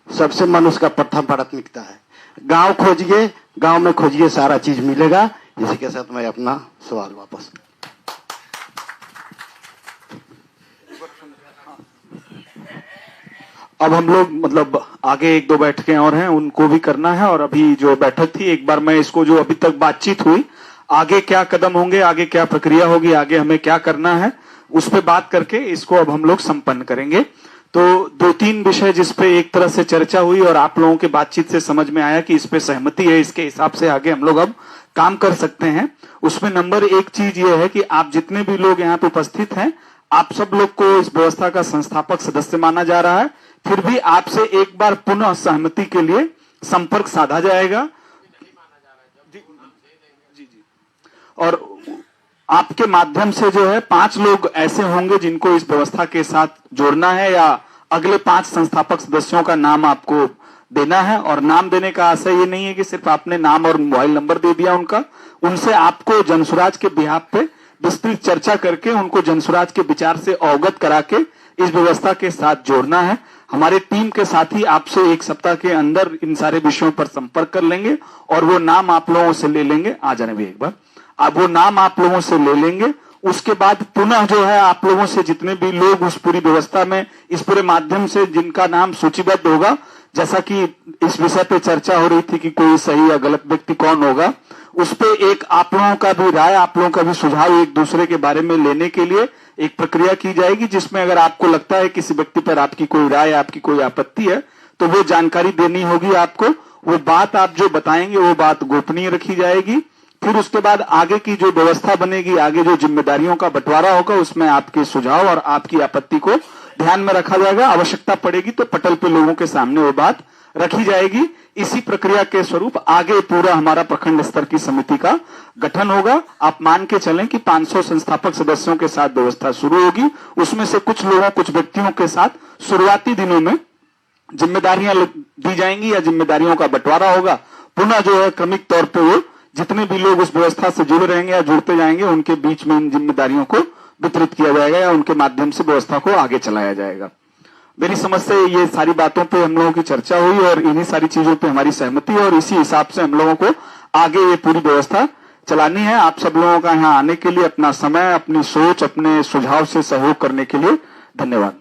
सबसे मनुष्य का प्रथम प्राथमिकता है। गांव खोजिए, गांव में खोजिए, सारा चीज मिलेगा। इसी के साथ मैं अपना सवाल वापस। अब हम लोग मतलब आगे 1-2 बैठकें और हैं उनको भी करना है, और अभी जो बैठक थी एक बार मैं इसको जो अभी तक बातचीत हुई, आगे क्या कदम होंगे, आगे क्या प्रक्रिया होगी, आगे हमें क्या करना है, उस पर बात करके इसको अब हम लोग संपन्न करेंगे। तो 2-3 विषय जिस पे एक तरह से चर्चा हुई और आप लोगों के बातचीत से समझ में आया कि इस पे सहमति है, इसके हिसाब से आगे हम लोग अब काम कर सकते हैं। उसमें नंबर 1 चीज ये है कि आप जितने भी लोग यहाँ पे उपस्थित हैं, आप सब लोग को इस व्यवस्था का संस्थापक सदस्य माना जा रहा है। फिर भी आपसे एक बार पुनः सहमति के लिए संपर्क साधा जाएगा और आपके माध्यम से जो है 5 लोग ऐसे होंगे जिनको इस व्यवस्था के साथ जोड़ना है, या अगले 5 संस्थापक सदस्यों का नाम आपको देना है। और नाम देने का आशय ये नहीं है कि सिर्फ आपने नाम और मोबाइल नंबर दे दिया उनसे आपको जनसुराज के बिहाफ पे विस्तृत चर्चा करके उनको जनसुराज के विचार से अवगत करा के इस व्यवस्था के साथ जोड़ना है। हमारे टीम के साथी आपसे 1 सप्ताह के अंदर इन सारे विषयों पर संपर्क कर लेंगे और वो नाम आप लोगों से ले लेंगे। आ जाने भी एक बार, अब वो नाम आप लोगों से ले लेंगे। उसके बाद पुनः जो है आप लोगों से जितने भी लोग उस पूरी व्यवस्था में इस पूरे माध्यम से जिनका नाम सूचीबद्ध होगा, जैसा कि इस विषय पे चर्चा हो रही थी कि कोई सही या गलत व्यक्ति कौन होगा, उस पे एक आप लोगों का भी राय, आप लोगों का भी सुझाव एक दूसरे के बारे में लेने के लिए एक प्रक्रिया की जाएगी, जिसमें अगर आपको लगता है किसी व्यक्ति पर आपकी कोई राय, आपकी कोई आपत्ति है, तो वो जानकारी देनी होगी आपको। वो बात आप जो बताएंगे वो बात गोपनीय रखी जाएगी। फिर उसके बाद आगे की जो व्यवस्था बनेगी, आगे जो जिम्मेदारियों का बंटवारा होगा, उसमें आपके सुझाव और आपकी आपत्ति को ध्यान में रखा जाएगा। आवश्यकता पड़ेगी तो पटल पे लोगों के सामने वो बात रखी जाएगी। इसी प्रक्रिया के स्वरूप आगे पूरा हमारा प्रखंड स्तर की समिति का गठन होगा। आप मान के चलें कि 500 संस्थापक सदस्यों के साथ व्यवस्था शुरू होगी। उसमें से कुछ लोगों, कुछ व्यक्तियों के साथ शुरुआती दिनों में जिम्मेदारियां दी जाएंगी या जिम्मेदारियों का बंटवारा होगा। पुनः जो है क्रमिक तौर पर वो जितने भी लोग उस व्यवस्था से जुड़े रहेंगे या जुड़ते जाएंगे, उनके बीच में इन जिम्मेदारियों को वितरित किया जाएगा या उनके माध्यम से व्यवस्था को आगे चलाया जाएगा। मेरी समझ से ये सारी बातों पे हम लोगों की चर्चा हुई और इन्हीं सारी चीजों पे हमारी सहमति है और इसी हिसाब से हम लोगों को आगे ये पूरी व्यवस्था चलानी है। आप सब लोगों का यहाँ आने के लिए, अपना समय, अपनी सोच, अपने सुझाव से सहयोग करने के लिए धन्यवाद।